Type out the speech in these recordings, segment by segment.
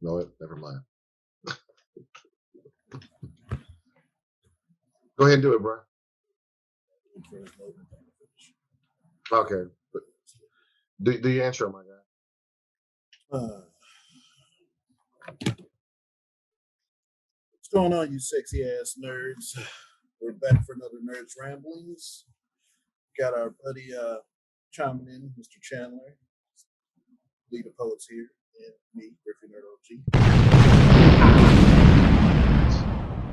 No, never mind. Go ahead and do it, bro. Okay. Do your intro, my guy. What's going on, you sexy ass nerds? We're back for another Nerdz Ramblings. Got our buddy chiming in, Mr. Chandler, lead of poets here, and me, Griffin Nerd OG.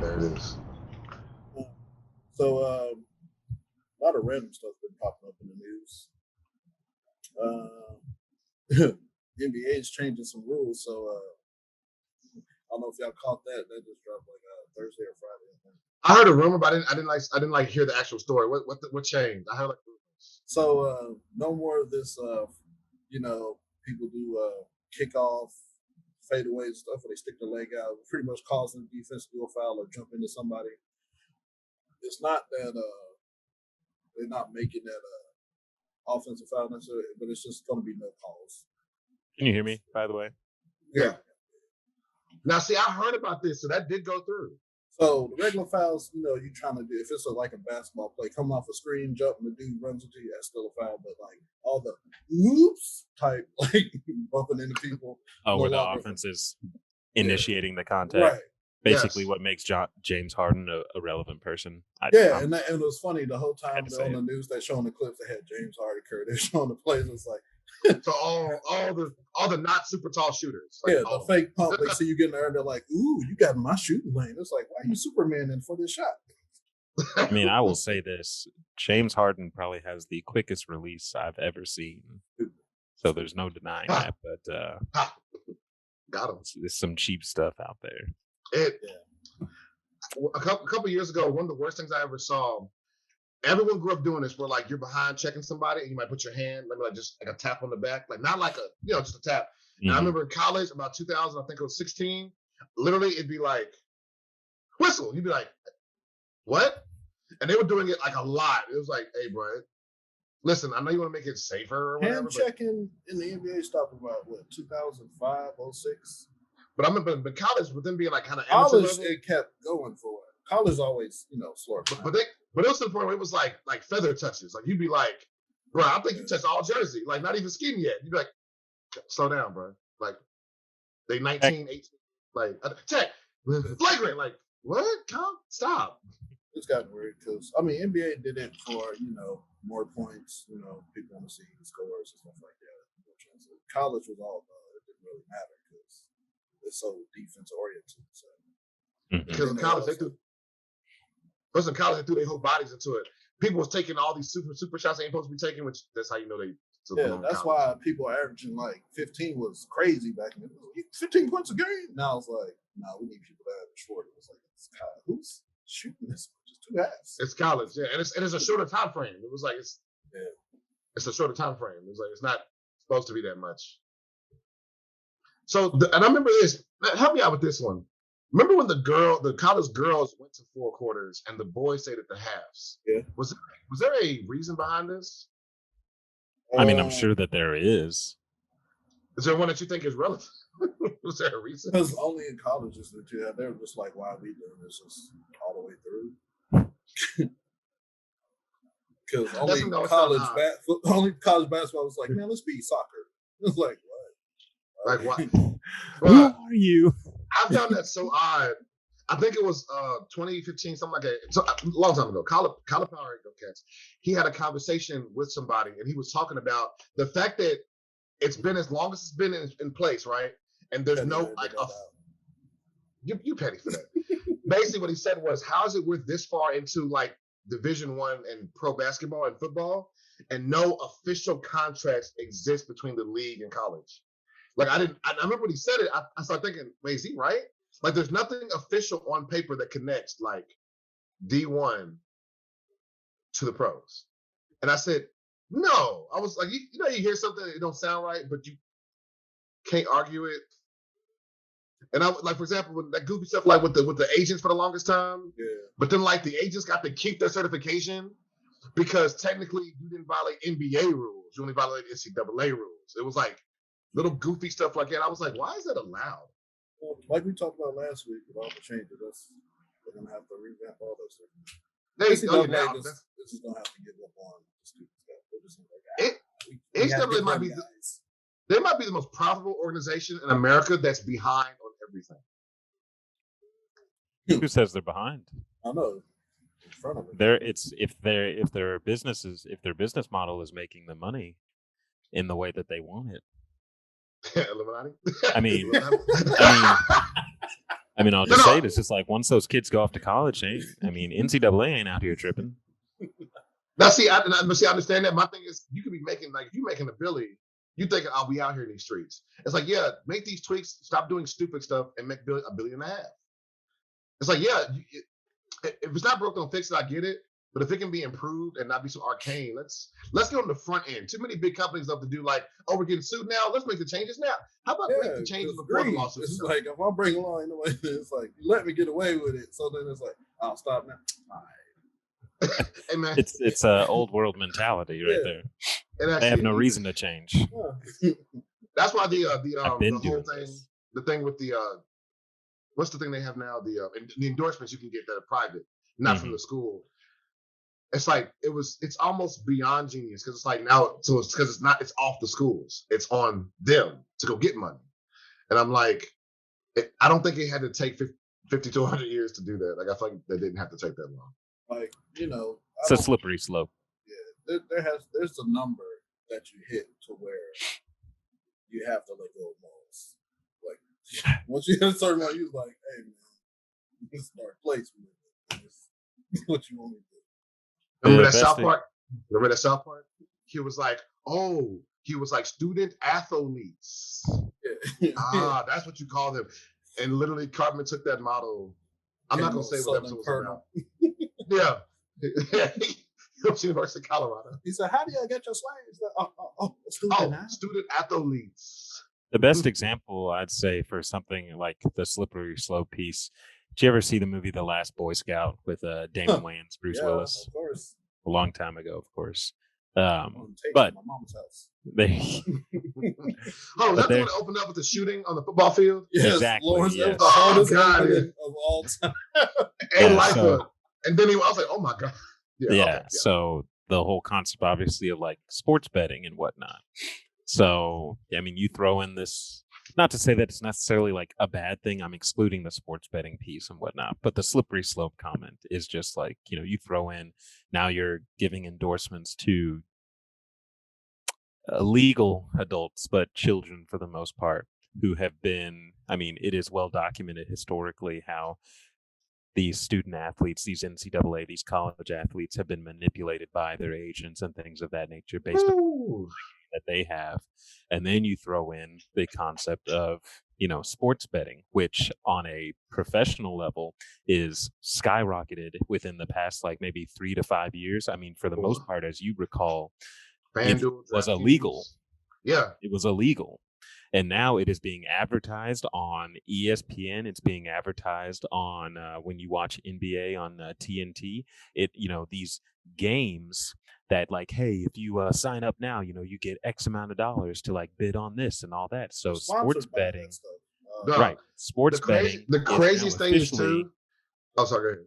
There it is. So, a lot of random stuff been popping up in the news. NBA is changing some rules, so I don't know if y'all caught that. That just dropped like Thursday or Friday, I think. I heard a rumor, but I didn't hear the actual story. What changed? I heard so no more of this. People do kickoff, fadeaway stuff where they stick their leg out, pretty much causing the defense to do a foul or jump into somebody. It's not that they're not making that offensive foul necessarily, but it's just going to be no calls. Can you hear me, by the way? Yeah. Now, see, I heard about this, so that did go through. So the regular fouls, you're trying to do, if it's like a basketball play, coming off a screen, jump, and the dude runs into you, that's still a foul. But like all the oops type, like bumping into people. Where the offense is initiating the contact. Right. Basically, what makes James Harden a relevant person. And it was funny the whole time on the news they're showing the clips. They had James Harden, they're showing the plays. It's like so all the not super tall shooters. Like, the fake pump. They see you getting there, and they're like, "Ooh, you got in my shooting lane." It's like, why are you Superman in for this shot? I mean, I will say this: James Harden probably has the quickest release I've ever seen. So there's no denying that. But got him. There's some cheap stuff out there. A couple years ago, one of the worst things I ever saw. Everyone grew up doing this, where like you're behind checking somebody, and you might put your hand, maybe like just like a tap on the back, like not like just a tap. Mm-hmm. And I remember in college, about 2000, I think it was 16. Literally, it'd be like whistle. You'd be like, what? And they were doing it like a lot. It was like, hey, bro, listen, I know you want to make it safer or whatever. Hand checking in the NBA stopped about 2005, 06. But I remember in college, with them being like kind of college, it kept going for it. College always, slower. But it was to the point where it was like feather touches. Like you'd be like, bro, I think you touched all jersey. Like not even skin yet. You'd be like, slow down, bro. Like they 19, 18, like check, flagrant. Like what? Stop. It's gotten weird because NBA did it for more points. People want to see the scores and stuff like that. College was all it didn't really matter because it's so defense oriented. So because in college they threw. First in college, they threw their whole bodies into it. People was taking all these super shots they ain't supposed to be taking, which that's how you know they. That's why people are averaging like 15 was crazy back then. 15 points a game. Now it's like, no, we need people that are shorter. It's like, who's shooting this? Just two halves. It's college, yeah, and it's a shorter time frame. It was like it's a shorter time frame. It was like it's not supposed to be that much. So, and I remember this. Help me out with this one. Remember when the college girls went to four quarters and the boys stayed at the halves? Yeah. Was there a reason behind this? I mean, I'm sure that there is. Is there one that you think is relevant? Was there a reason? Because only in colleges that you have, they were just like, why are we doing this just all the way through? Because only college basketball was like, man, let's be soccer. It was like, what? Like what? Who are you? I found that so odd. I think it was 2015, something like that. So, a long time ago. Colin Power, he had a conversation with somebody, and he was talking about the fact that it's been as long as it's been in place, right? And there's no like you petty for that. Basically, what he said was, how is it we're this far into like Division I and pro basketball and football, and no official contracts exist between the league and college? Like I remember when he said it, I started thinking, wait, is he right? Like there's nothing official on paper that connects like D1 to the pros. And I said, no. I was like, you hear something that don't sound right, but you can't argue it. And I like, for example, with that goofy stuff like with the agents for the longest time. Yeah. But then like the agents got to keep their certification because technically you didn't violate NBA rules. You only violated NCAA rules. It was like little goofy stuff like that. I was like, why is that allowed? Well, like we talked about last week with all the changes, they're gonna have to revamp all those things. This is gonna have to give up on the stupid stuff. They're just NCAA might be they might be the most profitable organization in America that's behind on everything. Who says they're behind? I know. In front of it. If their business model is making the money in the way that they want it. Illuminati. I mean, I'll just say this: it's like once those kids go off to college, NCAA ain't out here tripping. Now, I understand that. My thing is, you could be making if you're making a billy, you thinking, "I'll be out here in these streets." It's like, yeah, make these tweaks, stop doing stupid stuff, and make $1.5 billion. It's like, yeah, if it's not broke, don't fix it. I get it. But if it can be improved and not be so arcane, let's get on the front end. Too many big companies love to do we're getting sued now. Let's make the changes now. How about make the changes before the lawsuit? It's like if I bring along, it's like you let me get away with it. So then it's like I'll stop now. All right. Hey man, it's a old world mentality right there. They have no reason to change. Yeah. That's why the whole thing, the thing with the what's the thing they have now? The endorsements you can get that are private, not from the school. It's like it's almost beyond genius because it's like now, so it's because it's off the schools. It's on them to go get money. And I'm like, I don't think it had to take 50 to 100 years to do that. Like, I feel like they didn't have to take that long. Like, it's a slippery slope. Yeah, there's a number that you hit to where you have to let go of morals. Like, once you hit a certain one, you're like, hey, man, this is a dark place. This is what you want me to do. Remember that South Park? He was like, student athletes. Yeah. That's what you call them. And literally, Cartman took that model. I'm not going to say what episode was about. Yeah. He works in Colorado. He said, how do you get your slaves? Student athletes. The best example, I'd say, for something like the slippery slope piece. Did you ever see the movie The Last Boy Scout with Damon Wayans, Bruce Willis? Of course. A long time ago, of course. But my mom's house. They. Oh, that's the one that opened up with the shooting on the football field. Yes, exactly. Lawrence, Yes. That was the hardest opening of all time. And then I was like, oh my god. Yeah. So the whole concept, obviously, of like sports betting and whatnot. So you throw in this. Not to say that it's necessarily like a bad thing. I'm excluding the sports betting piece and whatnot, but the slippery slope comment is just like, you throw in, now you're giving endorsements to legal adults, but children for the most part, who have been, it is well documented historically how these student athletes, these NCAA, these college athletes have been manipulated by their agents and things of that nature based on that they have. And then you throw in the concept of sports betting, which on a professional level is skyrocketed within the past like maybe 3 to 5 years. For the most part, as you recall, it was illegal. Yeah, it was illegal. And now it is being advertised on ESPN. It's being advertised on when you watch NBA on TNT. These games that like, hey, if you sign up now, you get X amount of dollars to like bid on this and all that. So sports betting, right? Sports betting. The craziest thing is too. Oh, sorry.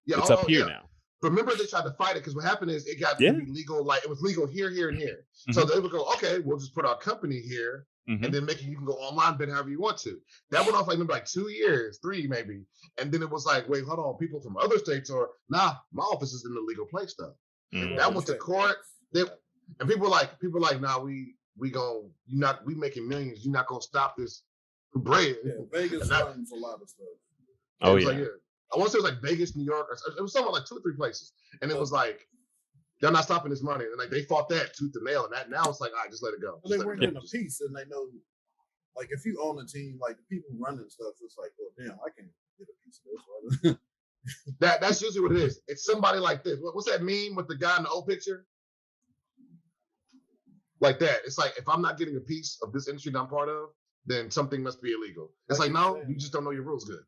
Yeah, it's up here now. Remember, they tried to fight it because what happened is it got to be legal. Like it was legal here, and here. Mm-hmm. So they would go, okay, we'll just put our company here. Mm-hmm. And then you can go online, bid however you want to. That went off like 2 years, 3 maybe. And then it was like, wait, hold on, people from other states are, my office is in the legal place though. Mm-hmm. That went to court. And people were like, nah, we making millions. You're not gonna stop this bread. Yeah, Vegas runs a lot of stuff. Oh yeah. I want to say it was like Vegas, New York, it was somewhere like 2 or 3 places. And it was like, they're not stopping this money. And like they fought that tooth and nail. And that now it's like, all right, just let it go. Well, they weren't in a piece, and they know, like, if you own a team, like the people running stuff, it's like, well, damn, I can get a piece of this. That's usually what it is. It's somebody like this. What's that meme with the guy in the old picture? Like that. It's like, if I'm not getting a piece of this industry that I'm part of, then something must be illegal. It's like, no, you just don't know your rules good.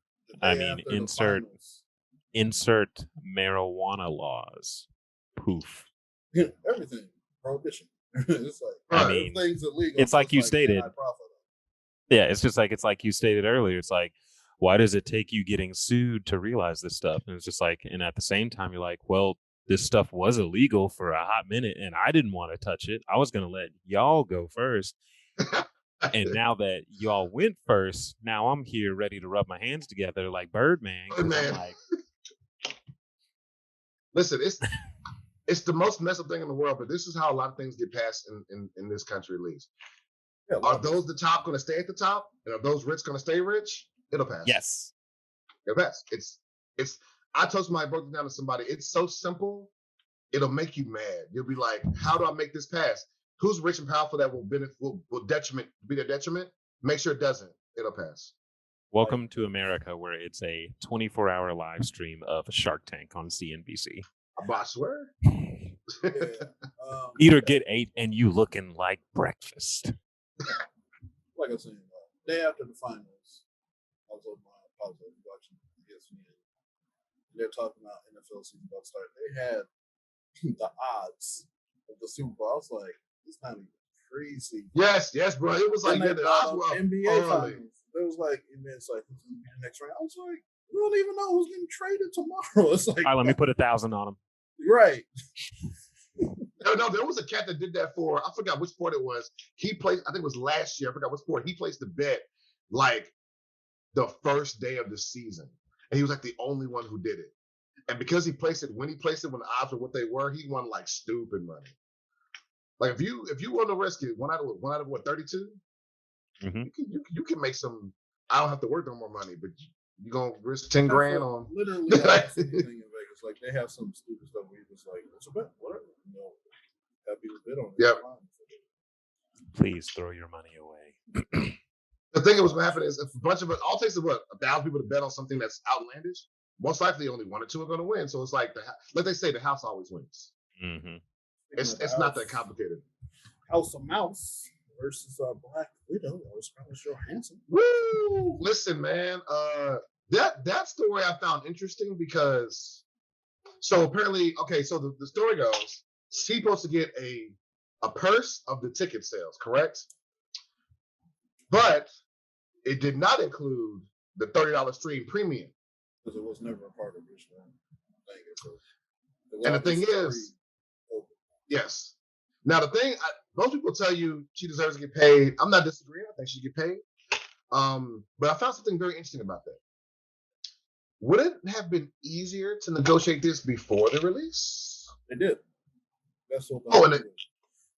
Insert marijuana laws. Poof. Yeah, everything. Prohibition. It's like, things illegal. It's like you stated. Yeah, it's like you stated earlier. It's like, why does it take you getting sued to realize this stuff? And it's just like, and at the same time, you're like, well, this stuff was illegal for a hot minute, and I didn't want to touch it. I was going to let y'all go first. And now that y'all went first, now I'm here ready to rub my hands together like Birdman. Birdman. I'm like, listen, it's the most messed up thing in the world, but this is how a lot of things get passed in this country, at least. Yeah, are those the top going to stay at the top, and are those rich going to stay rich? It'll pass. Yes, it'll pass. It's. I told somebody, I broke it down to somebody. It's so simple, it'll make you mad. You'll be like, "How do I make this pass? Who's rich and powerful that will benefit, will be their detriment? Make sure it doesn't. It'll pass." Welcome to America, where it's a 24-hour live stream of Shark Tank on CNBC. I swear. Eat or get ate, and you looking like breakfast. Like I was saying, day after the finals, I was watching ESPN. They're talking about NFL season about to start. They had the odds of the Super Bowl. I was like, it's not even crazy. Yes, bro. It was like the odds were NBA finals. It was like, and then it's like, who's going to be the next round? I was like, we don't even know who's getting traded tomorrow. It's like, all right, let me put 1,000 on him. Right. No, there was a cat that did that for, I forgot which sport it was. He placed, I think it was last year, I forgot what sport. He placed the bet like the first day of the season. And he was like the only one who did it. And because he placed it, when the odds were what they were, he won like stupid money. Like if you want to risk it, one out of what, 32? Mm-hmm. You can make some, I don't have to work no more money, but you're going to risk 10 grand on. Literally, that's the thing in Vegas. Like they have some stupid stuff where you're just like, it's a bet, whatever. Have people bid on it. Yep. Please throw your money away. The thing that was going to happen is if a bunch of it, all takes 1,000 people to bet on something that's outlandish, most likely only 1 or 2 are going to win. So it's like, like they say, the house always wins. Mm-hmm. It's not that complicated. House of Mouse versus Black Widow or Scarlett Johansson. Woo! Listen, man, that story I found interesting because, so apparently, okay, so the story goes, she's supposed to get a purse of the ticket sales, correct? But it did not include the $30 stream premium. Because it was never a part of this thing. And the thing is, yes. Now the thing, most people tell you she deserves to get paid. I'm not disagreeing. I think she should get paid. But I found something very interesting about that. Would it have been easier to negotiate this before the release? It did. That's what.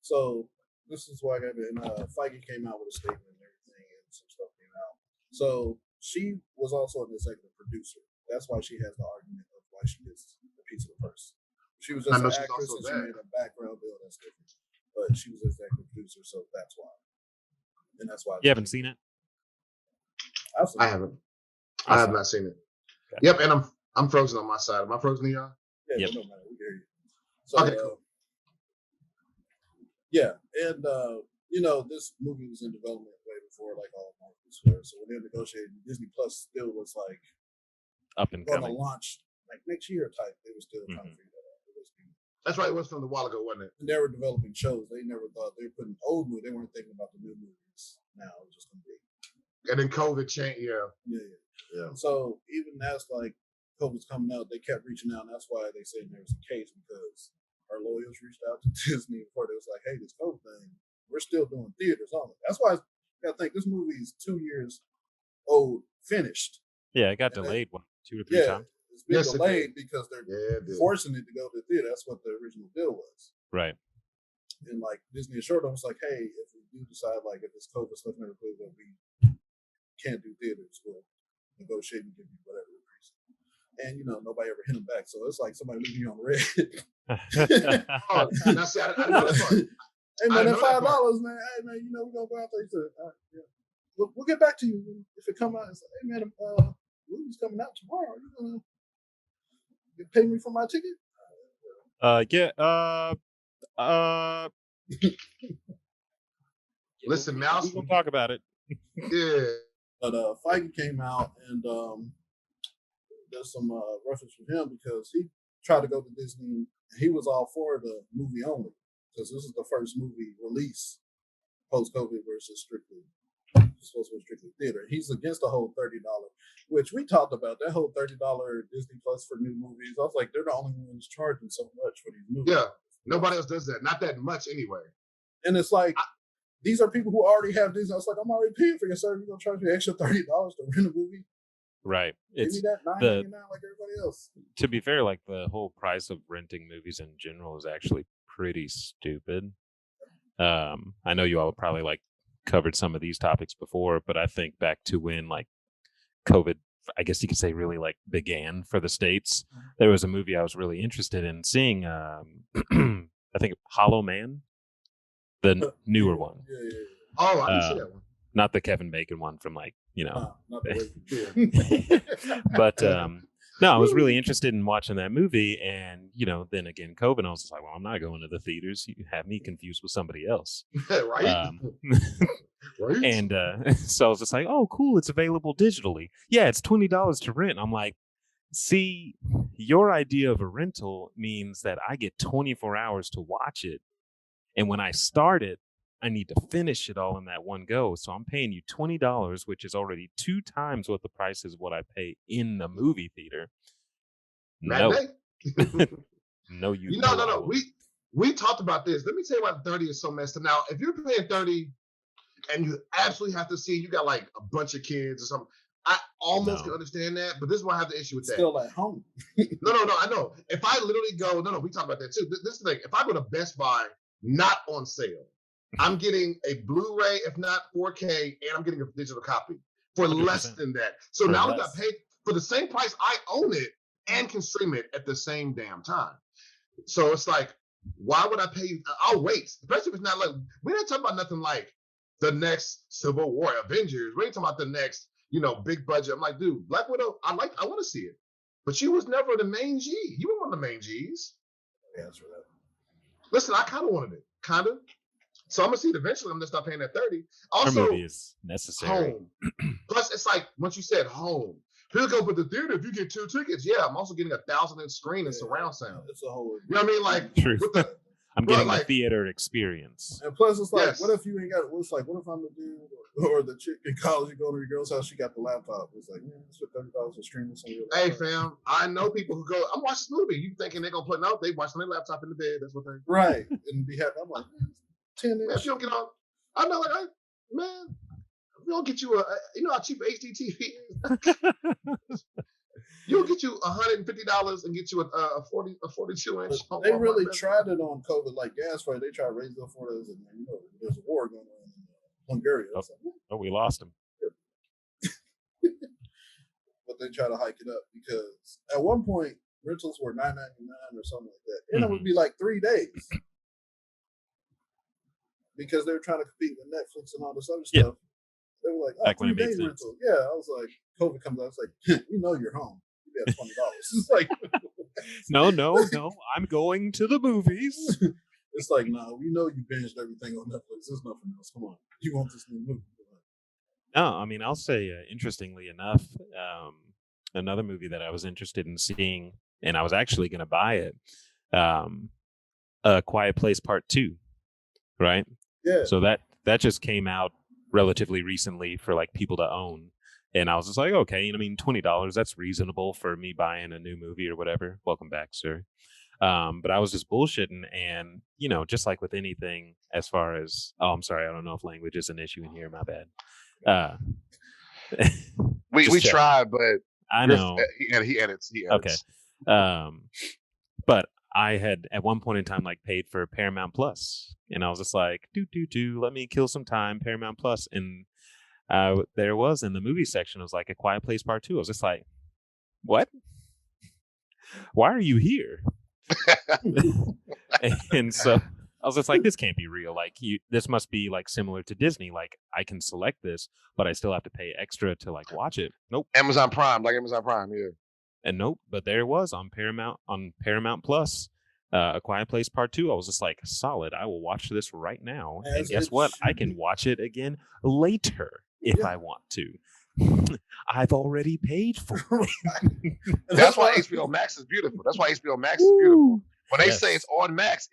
So this is why Feige came out with a statement and everything, and some stuff came out. So she was also an executive producer. That's why she has the argument of why she gets a piece of the purse. She was just an actress and she made a background deal that's different. But she was an executive producer, so that's why. And that's why. You haven't seen it? I haven't. I have not seen it. Okay. Yep, and I'm frozen on my side. Am I frozen to y'all? Yeah, no matter. We hear you. So, okay, cool. Yeah, and this movie was in development way before like all Marvels were. So when they were negotiating, Disney Plus still was like up and coming, launch like next year type. They were still trying to figure that out. That's right. It was from a while ago, wasn't it? And they were developing shows. They never thought they were putting old movies. They weren't thinking about the new movies. Now it was just gonna be. And then COVID changed. Yeah. So even as like COVID's coming out, they kept reaching out, and that's why they say there was a case because our lawyers reached out to Disney before they was like, "Hey, this COVID thing, we're still doing theaters on it." That's why I think this movie is 2 years old, finished. Yeah, it got delayed 2 or 3 times. It's been delayed because they're forcing it to go to the theater. That's what the original deal was. Right. And like Disney assured them, it's like, hey, if we do decide like if this COVID stuff never clears up, we can't do theaters, we'll negotiate and give you whatever reason. And nobody ever hit them back. So it's like somebody leaving you on red. Now see, I didn't know that part. Hey man, that $5, man. Hey man, we're gonna go out there. So, we'll get back to you if it come out. It's like, hey man, movie's coming out tomorrow. Are you gonna pay me for my ticket? Listen, Mouse, we gonna talk about it. Yeah. But Feige came out and there's some reference from him because he tried to go to Disney. He was all for the movie only because this is the first movie release post-COVID where it's just strictly supposed to be strictly theater. He's against the whole $30, which we talked about. That whole $30 Disney Plus for new movies. I was like, they're the only ones charging so much for these movies. Yeah, nobody else does that. Not that much anyway. And it's like, these are people who already have Disney. I was like, I'm already paying for your service. You're going to charge me extra $30 to rent a movie? Right. Give me that $9.99 like everybody else. To be fair, like the whole price of renting movies in general is actually pretty stupid. I know you all probably like covered some of these topics before, but I think back to when like COVID, I guess you could say, really like began for the States. There was a movie I was really interested in seeing. I think Hollow Man, the newer one. Yeah. Oh, I didn't see that one. Not the Kevin Bacon one from like, not the but no, I was really interested in watching that movie, and then again, COVID, I was just like, well, I'm not going to the theaters. You have me confused with somebody else, right? Right. And so I was just like, oh, cool, it's available digitally. Yeah, it's $20 to rent. I'm like, see, your idea of a rental means that I get 24 hours to watch it, and when I start it, I need to finish it all in that one go. So I'm paying you $20, which is already 2 times what the price is what I pay in the movie theater. No. No, No. We talked about this. Let me tell you why 30 is so messed up. Now, if you're paying 30 and you absolutely have to see, you got like a bunch of kids or something, I almost can understand that, but this is why I have the issue with that. Still at home. No, I know. If I literally go, we talked about that too. This is the thing. If I go to Best Buy, not on sale, I'm getting a Blu-ray, if not 4K, and I'm getting a digital copy for 100%. Less than that. So for now that I pay for the same price, I own it and can stream it at the same damn time. So it's like, why would I pay? I'll wait, especially if it's not like, we're not talking about nothing like the next Civil War, Avengers. We ain't talking about the next, big budget. I'm like, dude, Black Widow, I want to see it. But she was never the main G. You were one of the main Gs. Yeah, that's right. Listen, I kind of wanted it. Kind of. So I'm gonna see it eventually. I'm gonna start paying that 30. Also, our movie is necessary. Home. Plus, it's like once you said home, people go, but the theater, if you get 2 tickets, yeah, I'm also getting 1,000-inch screen and surround sound. It's a whole. You know what I mean? Like, true. I'm getting the theater experience. And plus, it's like, what if you ain't got it? It's like, what if I'm the dude or the chick in college, you go to your girl's house, she got the laptop. It's like, man, it's $30 for streaming something. Hey, fam, I know people who go, I'm watching this movie. You thinking they're gonna put no? They watching their laptop in the bed. That's what they right and be happy. I'm like, 10 inch. If you don't get on, I know, like, man, we don't get you how cheap HD TV is. You'll get you $150 and get you a 42 inch. They really tried it on COVID, like gas price. They tried to raise it up for us, and there's a war going on in Hungary. We lost them. But they try to hike it up because at one point rentals were $9.99 or something like that, and it would be like 3 days because they were trying to compete with Netflix and all this other stuff. They were like, 3 days rental. Yeah, I was like, COVID comes out. It's like, we know you're home. You got $20. It's like, no. I'm going to the movies. It's like, no, we know you binged everything on Netflix. There's nothing else. Come on, you want this new movie? No, I mean, I'll say, interestingly enough, another movie that I was interested in seeing, and I was actually going to buy it, A Quiet Place Part 2, right? Yeah. So that just came out relatively recently for like people to own. And I was just like, okay, I mean, $20, that's reasonable for me buying a new movie or whatever. Welcome back, sir. But I was just bullshitting. And, just like with anything as far as, I'm sorry, I don't know if language is an issue in here. My bad. We tried, but I know. He edits. Okay. But I had at one point in time like paid for Paramount Plus, and I was just like, let me kill some time, Paramount Plus, and there was in the movie section, it was like A Quiet Place Part 2. I was just like, what? Why are you here? And so I was just like, this can't be real. Like, this must be like similar to Disney. Like, I can select this, but I still have to pay extra to like watch it. Nope. Amazon Prime, yeah. And nope, but there it was on Paramount Plus. A Quiet Place Part 2. I was just like, solid. I will watch this right now. And guess what? I can watch it again later if I want to. I've already paid for it. That's why HBO Max is beautiful. When they say it's on Max,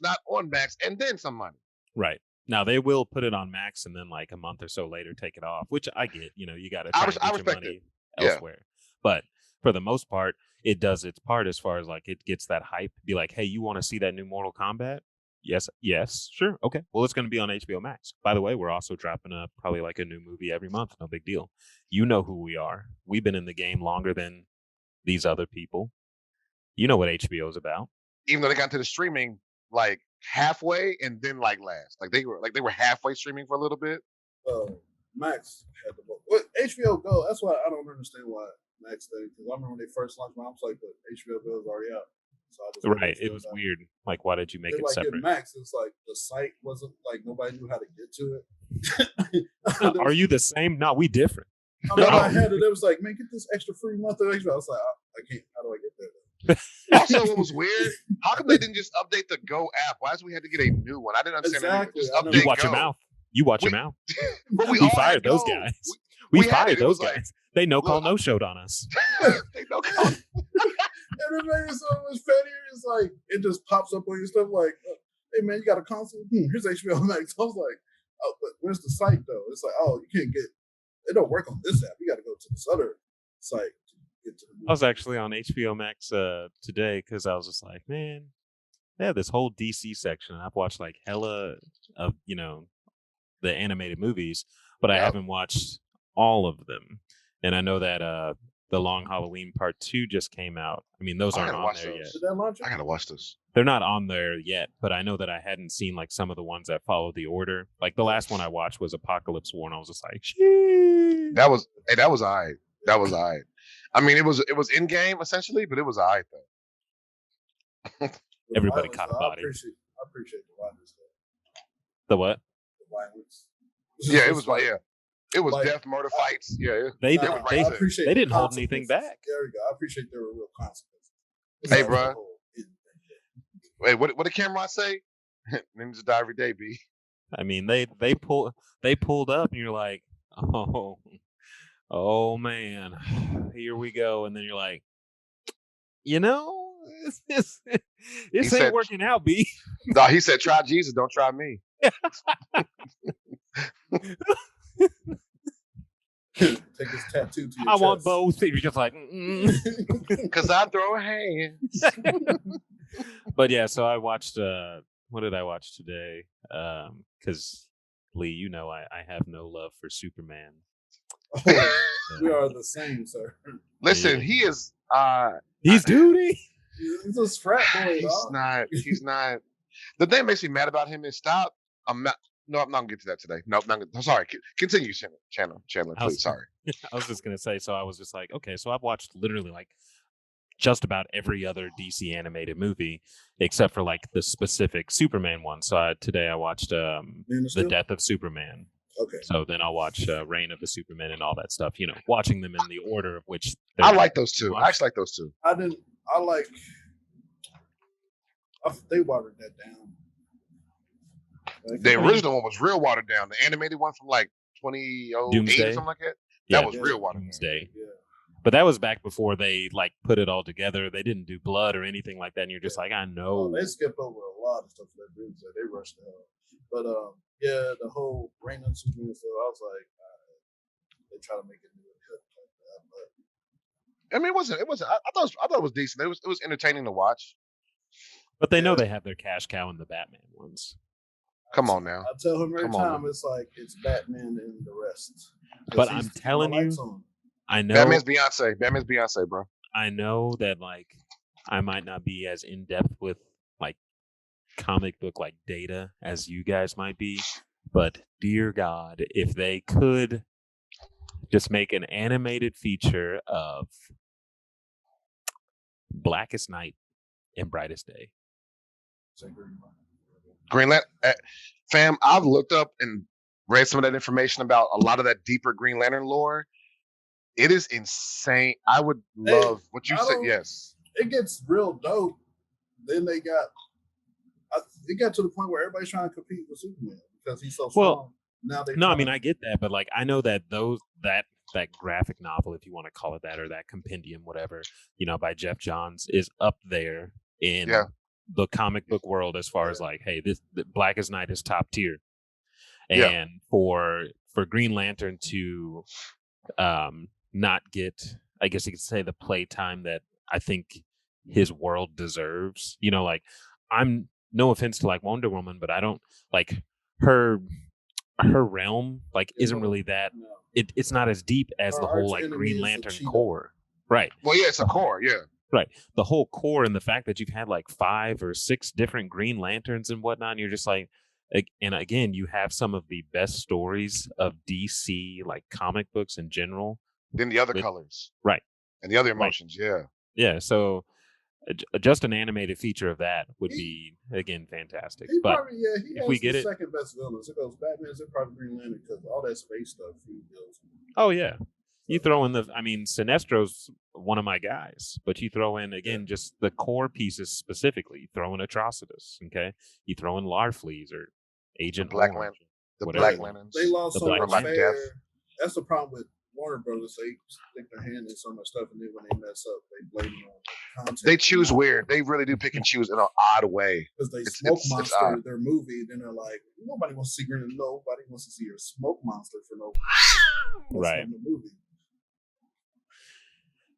not on Max and then some money. Right. Now they will put it on Max and then like a month or so later take it off, which I get. You know, you got to try and get your money elsewhere. But for the most part, it does its part as far as like it gets that hype. Be like, hey, you want to see that new Mortal Kombat? Yes, sure, okay. Well, it's going to be on HBO Max. By the way, we're also dropping probably like a new movie every month. No big deal. You know who we are. We've been in the game longer than these other people. You know what HBO is about. Even though they got into the streaming like halfway and then like last, like they were halfway streaming for a little bit. Max had the book. What HBO Go? That's why I don't understand why Max did. Because I remember when they first launched, I was like, "But HBO Go is already out." So I just right, it was weird. Like, why did you make it like separate? Max, it's like the site wasn't like nobody knew how to get to it. Are you the same? No, we different. I had it. It was like, man, get this extra free month of HBO. I was like, I can't. How do I get there? Also, what was weird? How come they didn't just update the Go app? Why did we have to get a new one? I didn't understand. Exactly. Just you watch your mouth. You watch your mouth. But we fired those guys. We fired those guys. Like, they no showed on us. They no call. And it made it so much funnier. It's like it just pops up on your stuff like, hey man, you got a console? Here's HBO Max. I was like, oh, but where's the site though? It's like, oh, you can't get it. Don't work on this app. You got to go to this other site to get to the movie. I was actually on HBO Max today because I was just like, man, they have this whole DC section. I've watched like hella of the animated movies, but I haven't watched all of them. And I know that the Long Halloween Part 2 just came out. I mean, those aren't on there yet. Did that launch? I gotta watch this. They're not on there yet, but I know that I hadn't seen like some of the ones that follow the order. Like the last one I watched was Apocalypse War, and I was just like, "Shit." That was all right. That was all right. I mean, it was in game essentially, but it was all right though. Everybody caught a body. I appreciate the violence. The what? The violence. Yeah, it was like it was death, murder, fights. Yeah, they didn't hold anything back. There we go. I appreciate there were real consequences. Hey, bro. Wait, what did Cameron say? Ninjas die every day, B. I mean, they pulled up, and you're like, oh man, here we go, and then you're like, this ain't working out, B. No, he said, try Jesus, don't try me. Take this tattoo to your I chest. want both. You're just like, because I throw hands. But yeah, so I watched. What did I watch today? Because Lee, I have no love for Superman. We are the same, sir. Listen, he is. He's duty. He's a frat boy. He's not. The thing that makes me mad about him is stop. I'm not gonna get to that today. No, I'm sorry. Continue, Chandler. Please, sorry. I was just gonna say. So I was just like, okay. So I've watched literally like just about every other DC animated movie except for like the specific Superman one. So today I watched The Death of Superman. Okay. So then I'll watch Reign of the Superman and all that stuff. Watching them in the order of which I like those two. I actually like those two. They watered that down. The original one was real watered down. The animated one from like 2008 or something like that. That was real watered down. Yeah. But that was back before they like put it all together. They didn't do blood or anything like that. And you're just like, I know. They skip over a lot of stuff that they rushed the hell. But yeah, the whole Reign of Superman stuff, I was like, they try to make it new and cut like that. But I mean, it wasn't. I thought it was decent. It was entertaining to watch. But they know they have their cash cow in the Batman ones. Come on now. I tell him every time it's like it's Batman and the rest. But I'm telling you, I know Batman's Beyonce, bro. I know that like I might not be as in depth with like comic book like data as you guys might be, but dear God, if they could just make an animated feature of Blackest Night and Brightest Day. Green Lantern, fam. I've looked up and read some of that information about a lot of that deeper Green Lantern lore. It is insane. I would love what you said. Yes, it gets real dope. Then it got to the point where everybody's trying to compete with Superman because he's so strong. I mean, I get that, but like I know that that graphic novel, if you want to call it that, or that compendium, whatever, by Jeff Johns is up there in the comic book world as far as like, hey, this Blackest Night is top tier. And for Green Lantern to not get, I guess you could say, the playtime that I think his world deserves. You know, like, I'm no offense to like Wonder Woman, but I don't like her realm like isn't really that it's not as deep as the whole like Green Lantern core. Right. Well, yeah, it's a core, yeah. Right. The whole core, and the fact that you've had like 5 or 6 different Green Lanterns and whatnot, and you're just like, and again, you have some of the best stories of DC like comic books in general. Then the other colors. Right. And the other emotions, yeah. Yeah. So just an animated feature of that would be, again, fantastic. But probably, he if has we get the it, second best villains. It goes Batman, it's probably Green Lantern, because all that space stuff he deals with. Oh, yeah. You throw in Sinestro's one of my guys, but you throw in, again, just the core pieces specifically. You throw in Atrocitus, okay? You throw in Larfleeze or Agent Black Orange. Black Lanterns. They lost so much Black fair. Death. That's the problem with Warner Brothers. They stick their hand in so much stuff, and then when they mess up, they blame it on content. They choose weird. They really do pick and choose in an odd way. Because they smoke monster their movie, then they're like, nobody wants to see Green. Nobody wants to see your smoke monster for no reason. Right. In the movie.